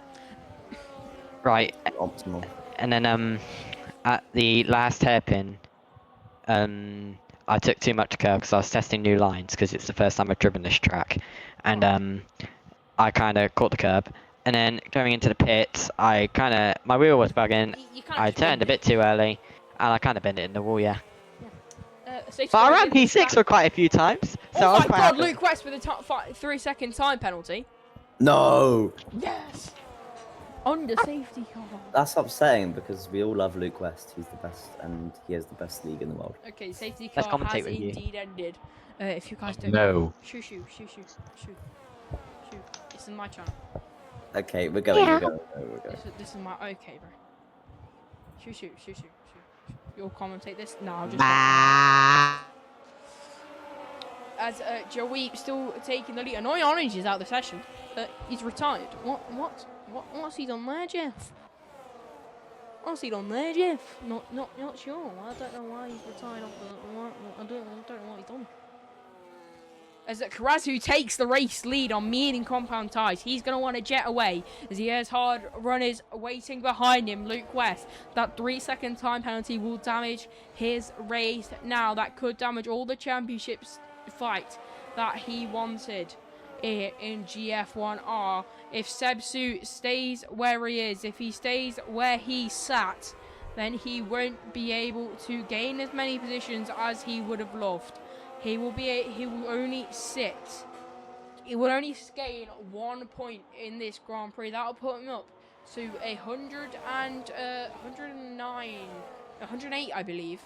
right, Optimal. and then at the last hairpin, I took too much curb because I was testing new lines because it's the first time I've driven this track, and I kind of caught the curb. And then going into the pits, my wheel was bugging. You can't I just turned a bend bit too early, and I kind of bent it in the wall, yeah. Safe But I score ran in the P6 for quite a few times, so I Oh was my quite god, happy. Luke West with a 3-second time penalty. No, Yes. Under safety car. that's upsetting because we all love Luke West. He's the best, and he has the best league in the world. Okay, safety Let's car commentate has with you. indeed ended. If you guys don't No. Shoo. This is my channel. Okay, we're going. We're going. This is my okay, bro. Shoo. You'll commentate this? No, I'll just as Joey still taking the lead. Annoying Orange is out of the session. He's retired. What's he done there, Jeff? What's he done there, Jeff? Not sure. I don't know why he's retired off the. I don't know what he's done. As Karazu takes the race lead on meaning compound ties, he's going to want to jet away as he has hard runners waiting behind him. Luke West, that 3-second time penalty will damage his race now. That could damage all the championships fight that he wanted in GF1R. If Sebsu stays where he is, if he stays where he sat, then he won't be able to gain as many positions as he would have loved. He will only gain 1 point in this Grand Prix. That'll put him up to 108, I believe,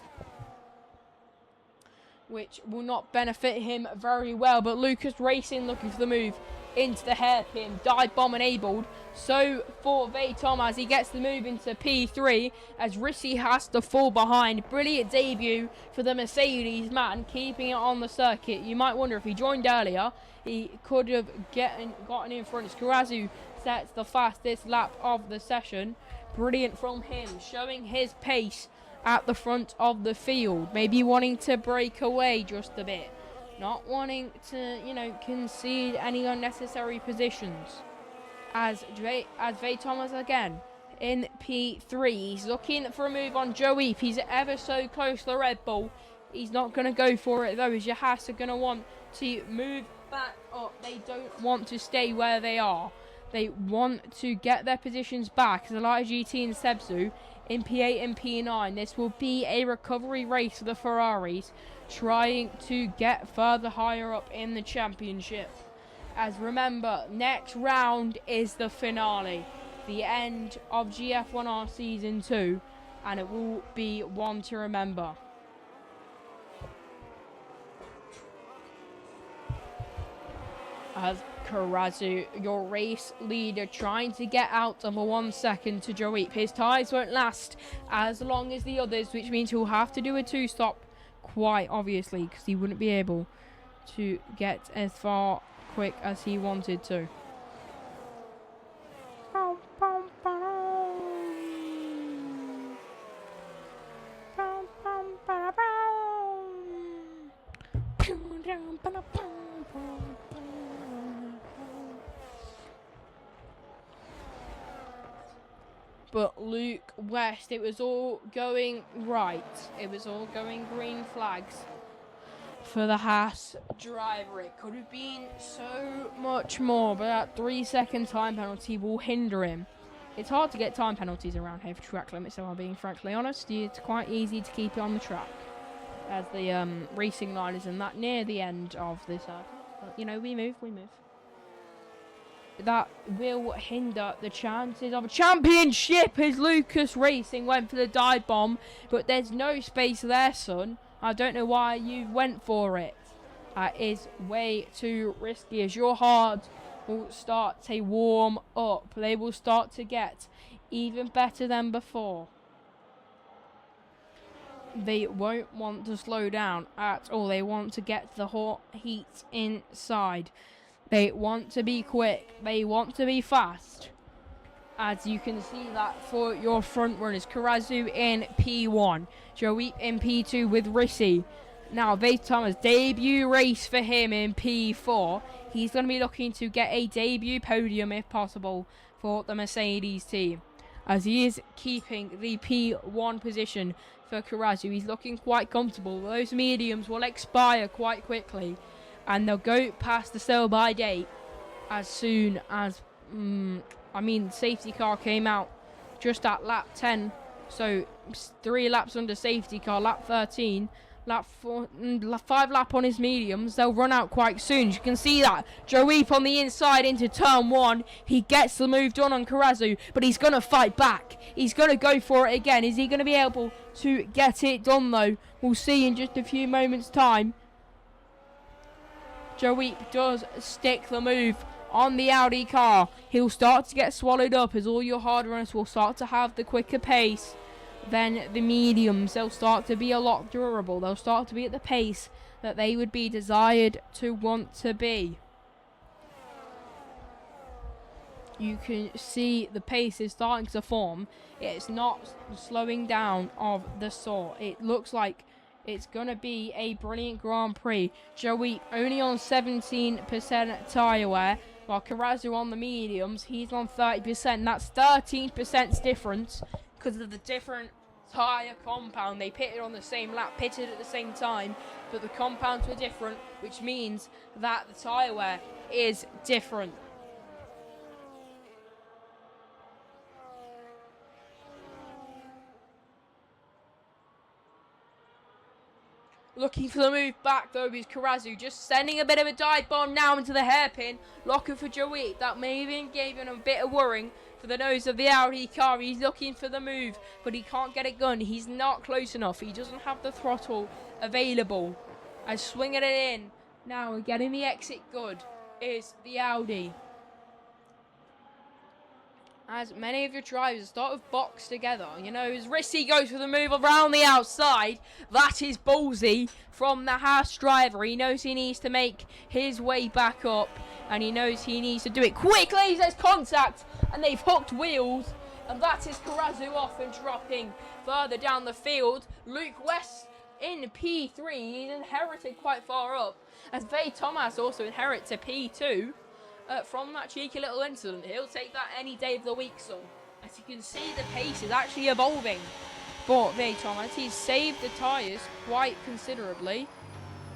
which will not benefit him very well. But Lucas Racing looking for the move into the hairpin, dive bomb enabled. So for Vatom as he gets the move into P3 as Rissy has to fall behind. Brilliant debut for the Mercedes man, keeping it on the circuit. You might wonder if he joined earlier, he could have gotten in front. Karazu sets the fastest lap of the session. Brilliant from him, showing his pace at the front of the field. Maybe wanting to break away just a bit. Not wanting to, concede any unnecessary positions. As Vay Thomas again in P3. He's looking for a move on Joey. He's ever so close to the Red Bull. He's not going to go for it though, as Yahas are going to want to move back up. They don't want to stay where they are. They want to get their positions back. As Elijah GT and Sebsu in P8 and P9. This will be a recovery race for the Ferraris, trying to get further higher up in the championship. As remember, next round is the finale, the end of GF1R Season 2, and it will be one to remember. As Karazu, your race leader, trying to get out of a 1 second to Joeep. His tyres won't last as long as the others, which means he'll have to do a 2-stop, quite obviously, because he wouldn't be able to get as far quick as he wanted to. But Luke West, it was all going right. It was all going green flags for the Haas driver. It could have been so much more, but that 3-second time penalty will hinder him. It's hard to get time penalties around here for track limits, so I'm being frankly honest. It's quite easy to keep it on the track, as the racing line is in that near the end of this circuit. But, we move. That will hinder the chances of a championship as Lucas Racing went for the dive bomb, but there's no space there, son. I don't know why you went for it. That is way too risky, as your hard will start to warm up. They will start to get even better than before. They won't want to slow down at all. They want to get the hot heat inside. They want to be quick. They want to be fast. As you can see that for your front runners. Karazu in P1. Joeep in P2 with Rissy. Now, Veit Thomas, debut race for him in P4. He's going to be looking to get a debut podium, if possible, for the Mercedes team, as he is keeping the P1 position for Karazu. He's looking quite comfortable. Those mediums will expire quite quickly, and they'll go past the sell-by date as soon as, safety car came out just at lap 10, so 3 laps under safety car, lap 13. Lap 5 lap on his mediums. They'll run out quite soon. You can see that Joeep on the inside into turn 1. He gets the move done on Karazu, but he's going to fight back. He's going to go for it again. Is he going to be able to get it done though? We'll see in just a few moments time. Joeep does stick the move on the Audi car. He'll start to get swallowed up as all your hard runners will start to have the quicker pace than the mediums. They'll start to be a lot durable. They'll start to be at the pace that they would be desired to want to be. You can see the pace is starting to form. It's not slowing down of the sort. It looks like it's going to be a brilliant Grand Prix. Joeep only on 17% tyre wear, while Karazu on the mediums, he's on 30%. That's 13% difference because of the different tyre compound. They pitted on the same lap, pitted at the same time, but the compounds were different, which means that the tyre wear is different. Looking for the move back though is Karazu, just sending a bit of a dive bomb now into the hairpin. Looking for Joeep. That maybe gave him a bit of worrying for the nose of the Audi car. He's looking for the move, but he can't get it done. He's not close enough. He doesn't have the throttle available. And swinging it in now and getting the exit good is the Audi. As many of your drivers start with box together, you know, as Rissy goes for the move around the outside. That is ballsy from the Haas driver. He knows he needs to make his way back up, and he knows he needs to do it quickly. There's contact, and they've hooked wheels, and that is Karazu off and dropping further down the field. Luke West in P3. He's inherited quite far up, as Veit Thomas also inherits a P2. From that cheeky little incident. He'll take that any day of the week, son. As you can see, the pace is actually evolving. But Veit Thomas, he's saved the tyres quite considerably.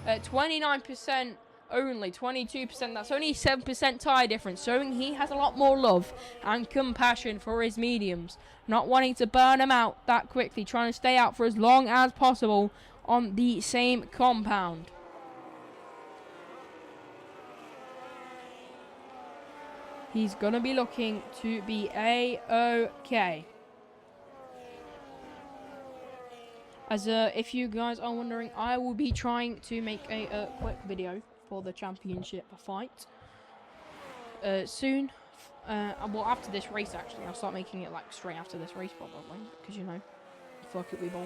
29% only, 22%. That's only 7% tyre difference, showing he has a lot more love and compassion for his mediums. Not wanting to burn them out that quickly, trying to stay out for as long as possible on the same compound. He's going to be looking to be A-OK. As if you guys are wondering, I will be trying to make a quick video for the championship fight soon. Well, after this race, actually. I'll start making it like straight after this race, probably. Because, you know, fuck it, we ball.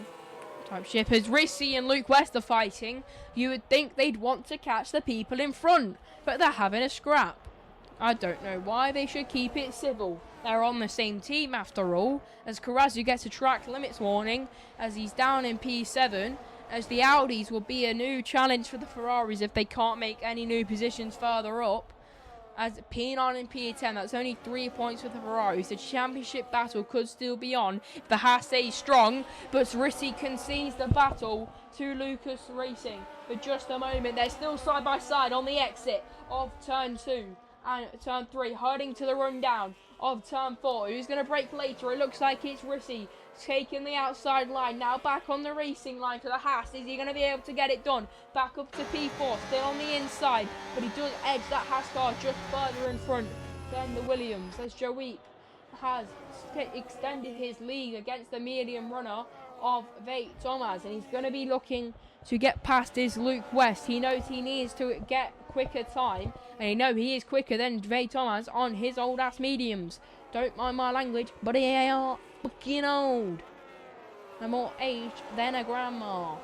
Type ship. As Rissy and Luke West are fighting, you would think they'd want to catch the people in front. But they're having a scrap. I don't know why. They should keep it civil. They're on the same team after all, as Karazu gets a track limits warning as he's down in P7, as the Audis will be a new challenge for the Ferraris if they can't make any new positions further up. As P9 and P10, that's only 3 points for the Ferraris. The championship battle could still be on if the Haas stays strong, but Rissy concedes the battle to Lucas Racing for just a moment. They're still side by side on the exit of turn 2. And turn 3, heading to the rundown of turn 4. Who's going to break later? It looks like it's Rissy taking the outside line. Now back on the racing line for the Haas. Is he going to be able to get it done? Back up to P4, still on the inside. But he does edge that Haas car just further in front than the Williams. As Joeep has extended his lead against the medium runner of Veit Thomas. And he's going to be looking to get past his Luke West. He knows he needs to get quicker time, and you know he is quicker than Veit Thomas on his old ass mediums. Don't mind my language, but they are fucking old. They're more aged than a grandma.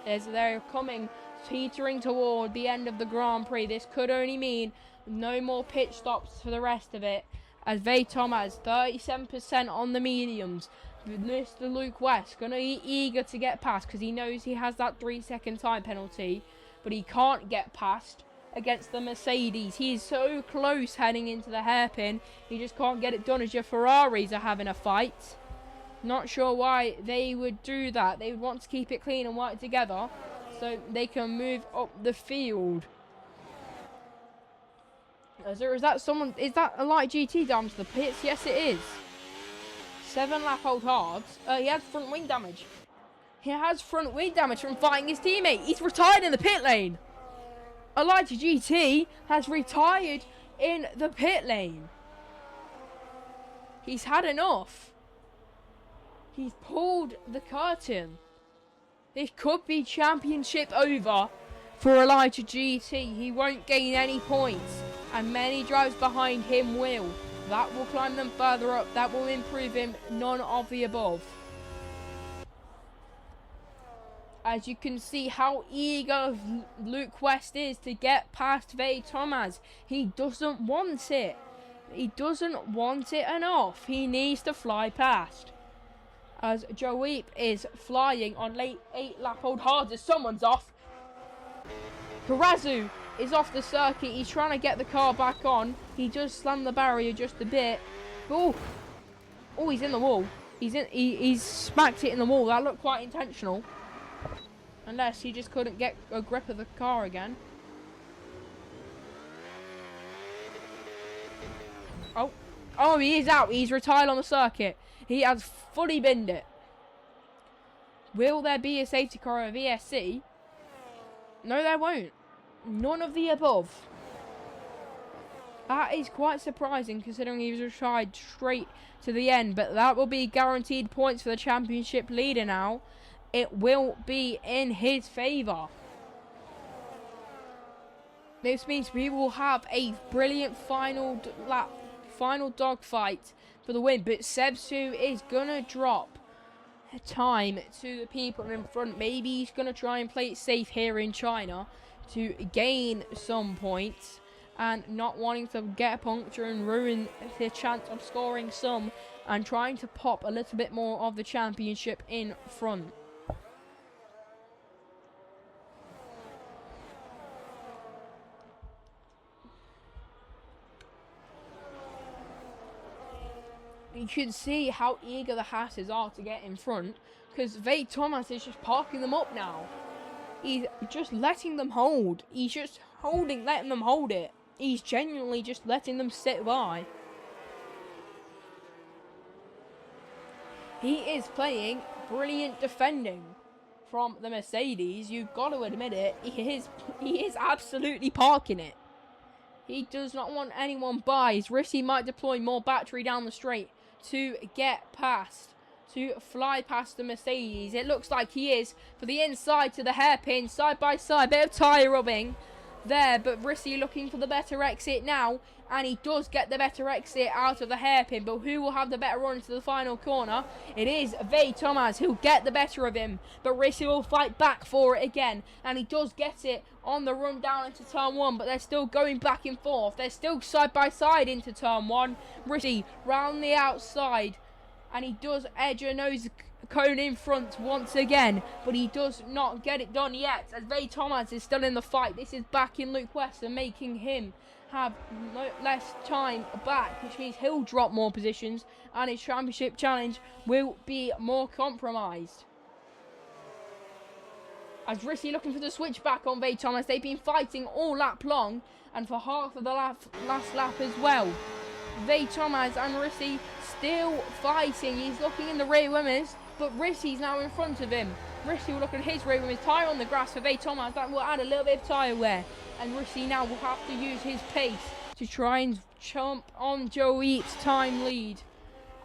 As they're coming, teetering toward the end of the Grand Prix. This could only mean no more pit stops for the rest of it. As Veit Thomas, 37% on the mediums. Mr. Luke West gonna be eager to get past because he knows he has that 3-second time penalty, but he can't get past against the Mercedes. He is so close heading into the hairpin. He just can't get it done as your Ferraris are having a fight. Not sure why they would do that. They would want to keep it clean and work together so they can move up the field. Is that a light GT down to the pits? Yes, it is. 7 lap old Hards. He has front wing damage. He has front wing damage from fighting his teammate. He's retired in the pit lane. Elijah GT has retired in the pit lane. He's had enough. He's pulled the curtain. This could be championship over for Elijah GT. He won't gain any points, and many drivers behind him will. That will climb them further up. That will improve him. None of the above. As you can see how eager Luke West is to get past Vay Thomas. He doesn't want it. He doesn't want it enough. He needs to fly past. As Joe Weep is flying on late 8 lap old Hards as someone's off. Karazu is off the circuit. He's trying to get the car back on. He just slammed the barrier just a bit. Oh, he's in the wall. He's smacked it in the wall. That looked quite intentional. Unless he just couldn't get a grip of the car again. Oh, he is out. He's retired on the circuit. He has fully binned it. Will there be a safety car of VSC? No, there won't. None of the above. That is quite surprising considering he was retired straight to the end. But that will be guaranteed points for the championship leader now. It will be in his favour. This means we will have a brilliant final dogfight for the win. But Sebsu is going to drop time to the people in front. Maybe he's going to try and play it safe here in China to gain some points and not wanting to get a puncture and ruin the chance of scoring some and trying to pop a little bit more of the championship in front. You can see how eager the Hasses are to get in front because Vay Thomas is just parking them up now. He's just letting them hold. He's just letting them hold it. He's genuinely just letting them sit by. He is playing brilliant defending from the Mercedes. You've got to admit it. He is absolutely parking it. He does not want anyone by. His Rissy might deploy more battery down the straight to get past, to fly past the Mercedes. It looks like he is for the inside to the hairpin, side by side. Bit of tyre rubbing there, but Rissy looking for the better exit now, and he does get the better exit out of the hairpin. But who will have the better run to the final corner? It is Vay Thomas who'll get the better of him, but Rissy will fight back for it again, and he does get it on the run down into turn 1, but they're still going back and forth. They're still side by side into turn 1. Rissy round the outside, and he does edge a nose cone in front once again, but he does not get it done yet as Vay Thomas is still in the fight. This is back in Luke West and making him have less time back, which means he'll drop more positions and his championship challenge will be more compromised. As Rissy looking for the switch back on Vay Thomas. They've been fighting all lap long and for half of the last lap as well. Vay Thomas and Rissy still fighting. He's looking in the rear wimmers, but Rissy's now in front of him. Rissy will look at his rear wimmers. Tyre on the grass for Vay Thomas. That will add a little bit of tyre wear. And Rissy now will have to use his pace to try and chomp on Joe Eat's time lead.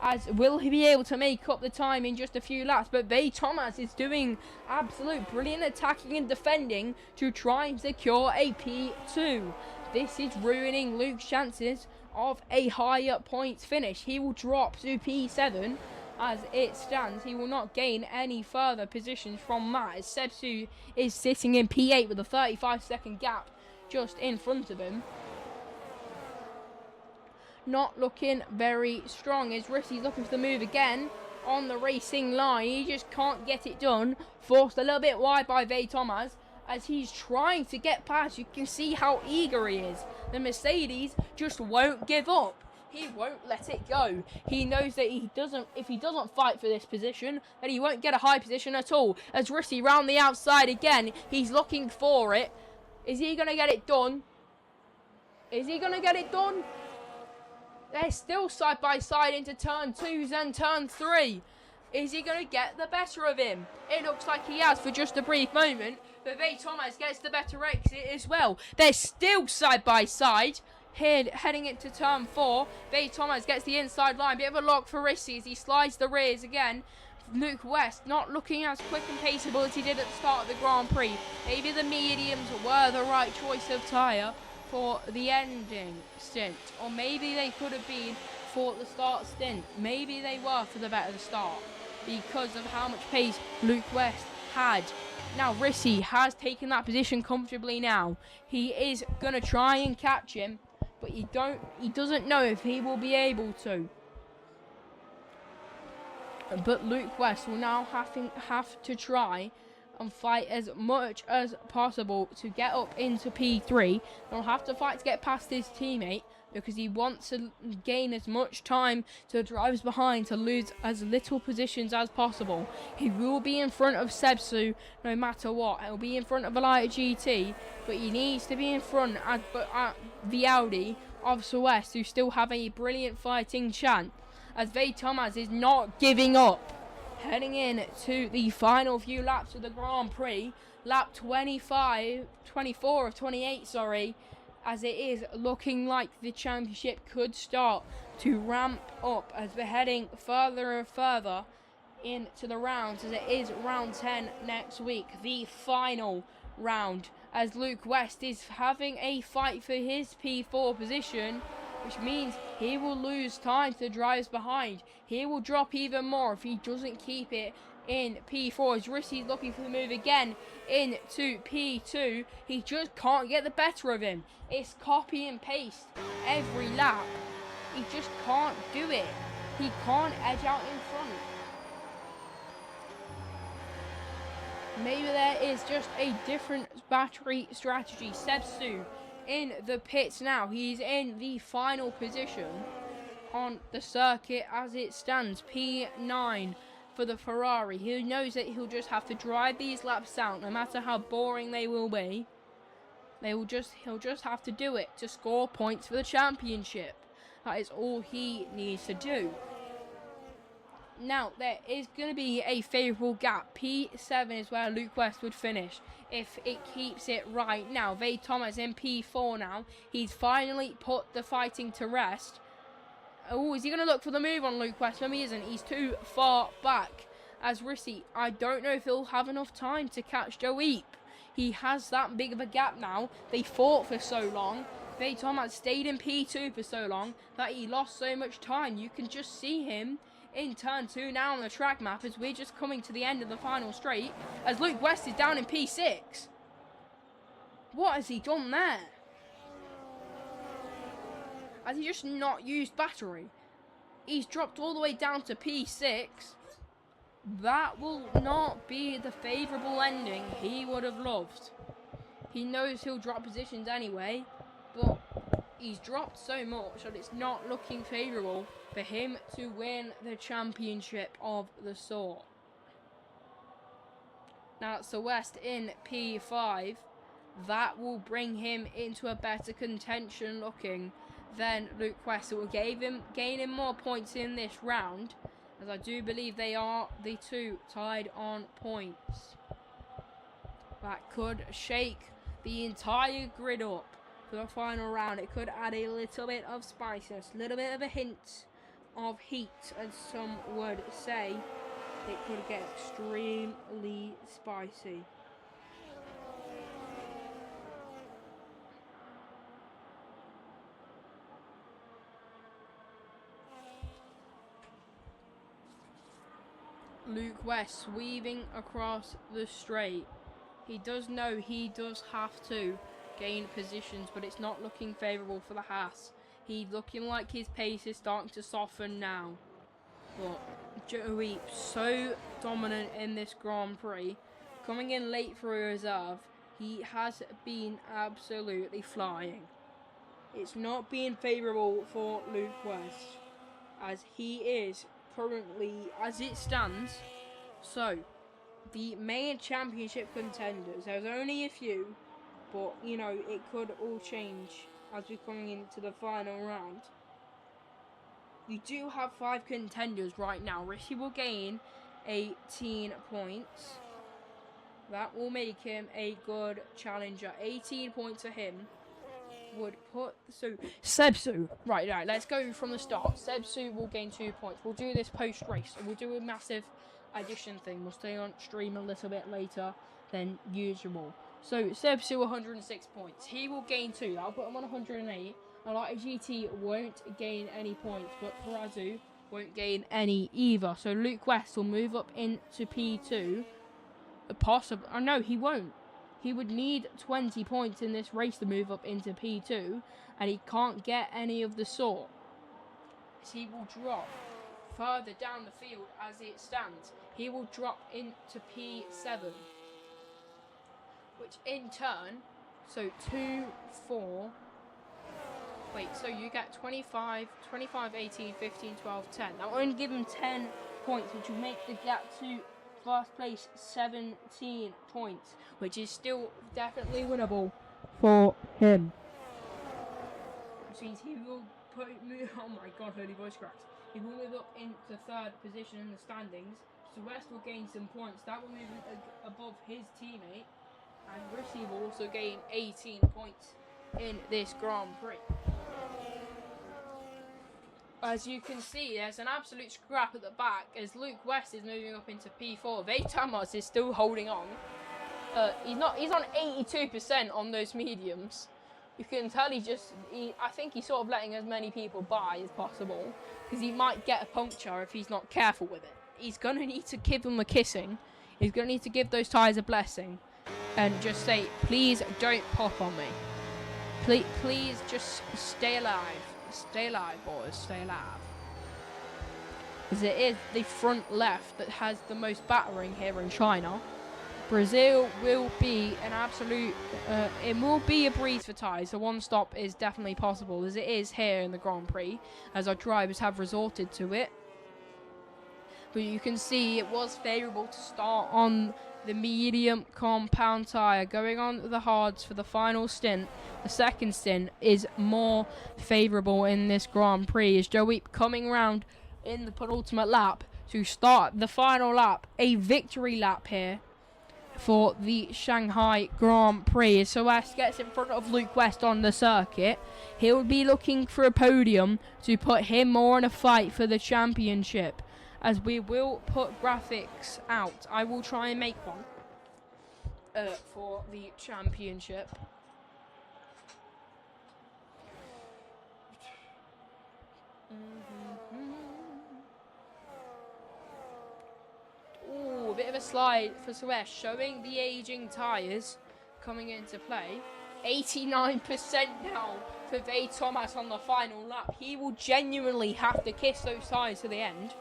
As will he be able to make up the time in just a few laps? But Vay Thomas is doing absolute brilliant attacking and defending to try and secure a P2. This is ruining Luke's chances of a higher points finish. He will drop to P7 as it stands. He will not gain any further positions from that as Sebsu is sitting in P8 with a 35-second gap just in front of him. Not looking very strong as Rissy's looking for the move again. on the racing line. He just can't get it done. Forced a little bit wide by Vey Thomas as he's trying to get past. You can see how eager he is. The Mercedes just won't give up. He won't let it go. He knows that if he doesn't fight for this position, then he won't get a high position at all. As Rossi round the outside again, he's looking for it. Is he going to get it done? Is he going to get it done? They're still side by side into turn 2s and turn 3. Is he going to get the better of him? It looks like he has for just a brief moment, but Vey Thomas gets the better exit as well. They're still side by side. Here, heading into turn 4, Vey Thomas gets the inside line. Bit of a lock for Rossi as he slides the rears again. Luke West not looking as quick and paceable as he did at the start of the Grand Prix. Maybe the mediums were the right choice of tyre for the ending stint, or maybe they could have been for the start stint. Maybe they were for the better start because of how much pace Luke West had. Now Rossi has taken that position comfortably now. He is going to try and catch him, but he doesn't know if he will be able to. But Luke West will now have to try and fight as much as possible to get up into P3. He'll have to fight to get past his teammate because he wants to gain as much time to the drivers behind to lose as little positions as possible. He will be in front of Sebsu no matter what. He'll be in front of Elite GT, but he needs to be in front at the Audi of Sir West, who still have a brilliant fighting chance, as Vey Thomas is not giving up. Heading in to the final few laps of the Grand Prix, lap 24 of 28, sorry, as it is looking like the championship could start to ramp up as we're heading further and further into the rounds, as it is round 10 next week, the final round, as Luke West is having a fight for his P4 position, which means he will lose time to the drivers behind. He will drop even more if he doesn't keep it in P4. As Rossi's looking for the move again into P2. He just can't get the better of him. It's copy and paste every lap. He just can't do it. He can't edge out in front. Maybe there is just a different battery strategy. Sebsu in the pits now. He's in the final position on the circuit as it stands. P9 for the Ferrari. He knows that he'll just have to drive these laps out, no matter how boring they will be. He'll just have to do it to score points for the championship. That is all he needs to do. Now, there is going to be a favourable gap. P7 is where Luke West would finish if it keeps it right. Now, Vey Thomas in P4 now. He's finally put the fighting to rest. Oh, is he going to look for the move on Luke West? No, he isn't. He's too far back. As Rossi, I don't know if he'll have enough time to catch Joe Eep. He has that big of a gap now. They fought for so long. Vey Thomas stayed in P2 for so long that he lost so much time. You can just see him in turn 2 now on the track map as we're just coming to the end of the final straight, as Luke West is down in P6. What has he done there? Has he just not used battery? He's dropped all the way down to P6. That will not be the favourable ending he would have loved. He knows he'll drop positions anyway, but he's dropped so much that it's not looking favourable for him to win the championship of the sort. Now it's the West in P5. That will bring him into a better contention looking than Luke West. It will gain him more points in this round, as I do believe they are the two tied on points. That could shake the entire grid up for the final round. It could add a little bit of spiciness, a little bit of a hint of heat, as some would say. It could get extremely spicy. Luke West weaving across the straight. He does know he does have to gain positions, but it's not looking favourable for the Haas. He's looking like his pace is starting to soften now. But Joey, so dominant in this Grand Prix, coming in late for a reserve, he has been absolutely flying. It's not been favourable for Luke West, as he is currently, as it stands. So, the main championship contenders, there's only a few, but you know, it could all change as we're coming into the final round. We do have 5 contenders right now. Rishi will gain 18 points. That will make him a good challenger. 18 points for him would put... So, Sebsu. Right, let's go from the start. Sebsu will gain 2 points. We'll do this post-race. We'll do a massive addition thing. We'll stay on stream a little bit later than usual. So, Sebsu, 106 points. He will gain 2. That'll put him on 108. Alati GT won't gain any points, but Parazu won't gain any either. So Luke West will move up into P2. Possible. Oh no, he won't. He would need 20 points in this race to move up into P2, and he can't get any of the sort. So he will drop further down the field as it stands. He will drop into P7, which in turn, so 2, 4. Wait, so you get 25, 18, 15, 12, 10. That will only give him 10 points, which will make the gap to first place 17 points, which is still definitely winnable for him. Which means he will move, oh my god, holy voice cracks. He will move up into 3rd position in the standings. So West will gain some points. That will move him above his teammate. And Rishi will also gain 18 points in this Grand Prix. As you can see, there's an absolute scrap at the back as Luke West is moving up into P4. Vade Thomas is still holding on. He's on 82% on those mediums. You can tell I think he's sort of letting as many people by as possible, because he might get a puncture if he's not careful with it. He's going to need to give them a kissing. He's going to need to give those tyres a blessing and just say, please don't pop on me. Please just stay alive. Stay alive, boys. Stay alive. Because it is the front left that has the most battering here in China. Brazil will be an absolute... it will be a breeze for tyres. The one stop is definitely possible, as it is here in the Grand Prix, as our drivers have resorted to it. But you can see it was favourable to start on the medium compound tyre, going on the hards for the final stint. The second stint is more favourable in this Grand Prix, as Joey coming round in the penultimate lap to start the final lap, a victory lap here for the Shanghai Grand Prix. So West gets in front of Luke West on the circuit. He'll be looking for a podium to put him more in a fight for the championship, as we will put graphics out. I will try and make one for the championship. Ooh, a bit of a slide for Suez, showing the aging tyres coming into play. 89% now for Vade Thomas on the final lap. He will genuinely have to kiss those tyres to the end,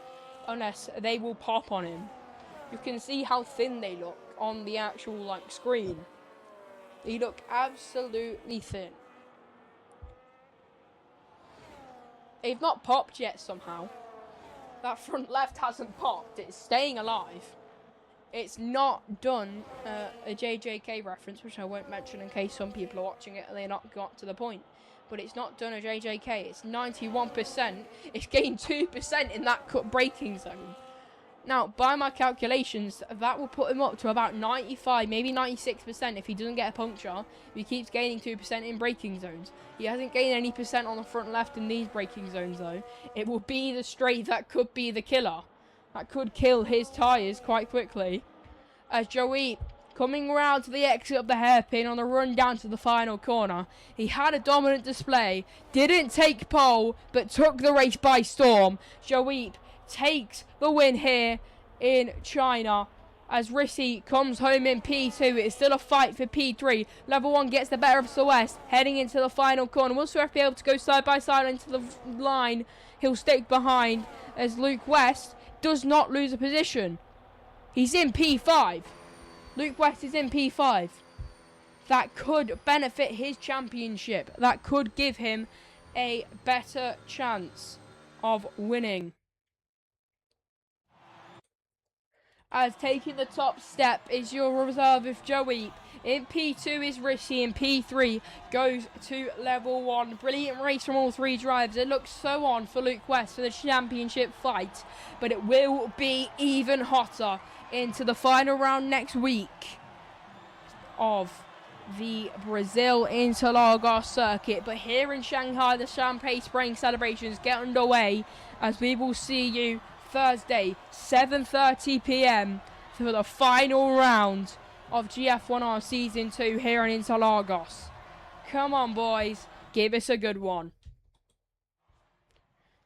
unless they will pop on him. You can see how thin they look on the actual screen. They look absolutely thin. They've not popped yet somehow. That front left hasn't popped. It's staying alive. It's not done a JJK reference, which I won't mention in case some people are watching it and they're not got to the point. But it's not done a JJK. It's 91%. It's gained 2% in that braking zone. Now, by my calculations, that will put him up to about 95, maybe 96% if he doesn't get a puncture. If he keeps gaining 2% in braking zones. He hasn't gained any percent on the front left in these braking zones, though. It will be the straight that could be the killer. That could kill his tyres quite quickly. As Joey coming around to the exit of the hairpin on the run down to the final corner. He had a dominant display, didn't take pole, but took the race by storm. Joey takes the win here in China, as Rishi comes home in P2. It's still a fight for P3. Level 1 gets the better of Suez, heading into the final corner. Will Suez be able to go side by side into the line? He'll stick behind as Luke West does not lose a position. He's in P5. Luke West is in P5. That could benefit his championship. That could give him a better chance of winning. As taking the top step is your reserve of Joey. In P2 is Rishi, and P3 goes to level 1. Brilliant race from all three drivers. It looks so on for Luke West for the championship fight, but it will be even hotter into the final round next week of the Brazil Interlagos circuit. But here in Shanghai, the Champagne Spring celebrations get underway as we will see you Thursday, 7:30 p.m. for the final round of GF1R Season 2 here in Interlagos. Come on, boys. Give us a good one.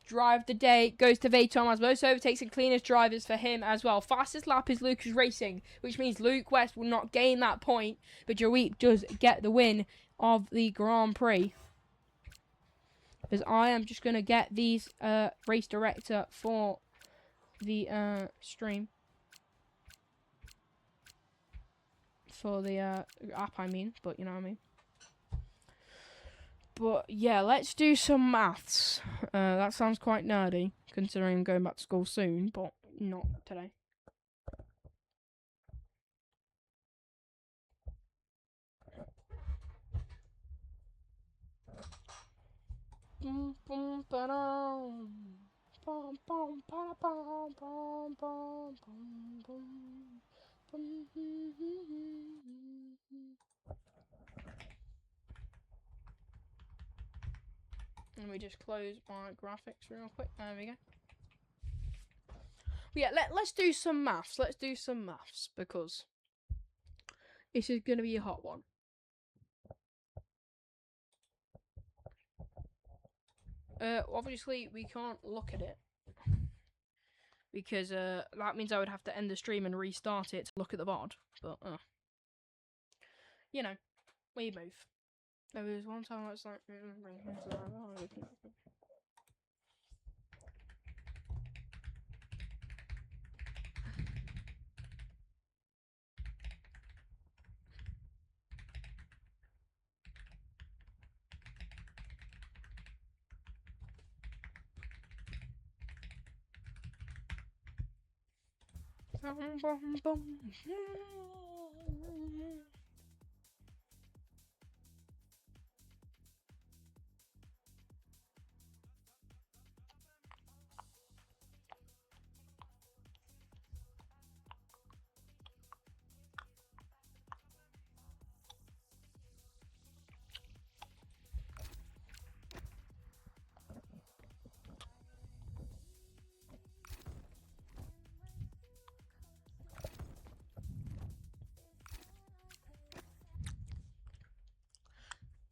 Drive of the day goes to Veyton as most overtakes and cleanest drivers for him as well. Fastest lap is Lucas Racing, which means Luke West will not gain that point, but Joey does get the win of the Grand Prix. As I am just going to get these race director for the stream. For the app, I mean, but you know what I mean. But yeah, let's do some maths. That sounds quite nerdy, considering I'm going back to school soon, but not today. Let me just close my graphics real quick. There we go. But yeah, let's do some maths. Let's do some maths because this is going to be a hot one. Obviously, we can't look at it because that means I would have to end the stream and restart it to look at the VOD. But you know, we move. There was one time I was like,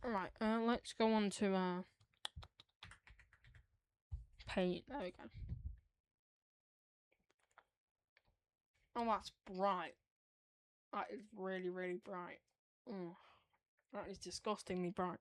Alright, let's go on to paint. There we go. Oh, that's bright. That is really, really bright. Oh, that is disgustingly bright.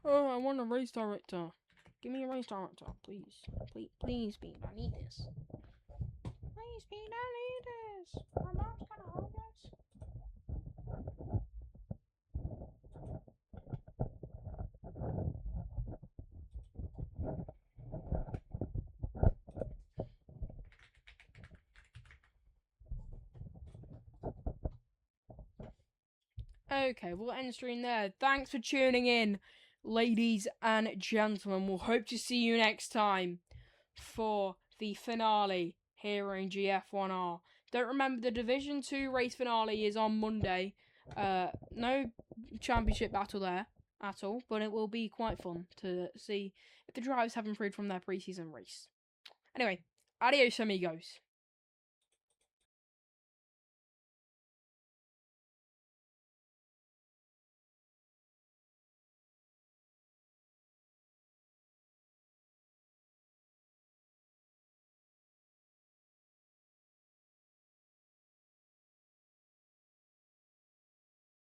Oh, I want a race director. Give me a race director, please. Please, Pete. I need this. Please, Pete. I need this. My mom's kind of homeless. Okay, we'll end stream there. Thanks for tuning in, ladies and gentlemen. We'll hope to see you next time for the finale here in GF1R. Don't remember the Division 2 race finale is on Monday. No championship battle there at all, but it will be quite fun to see if the drivers have improved from their preseason race. Anyway, adios amigos.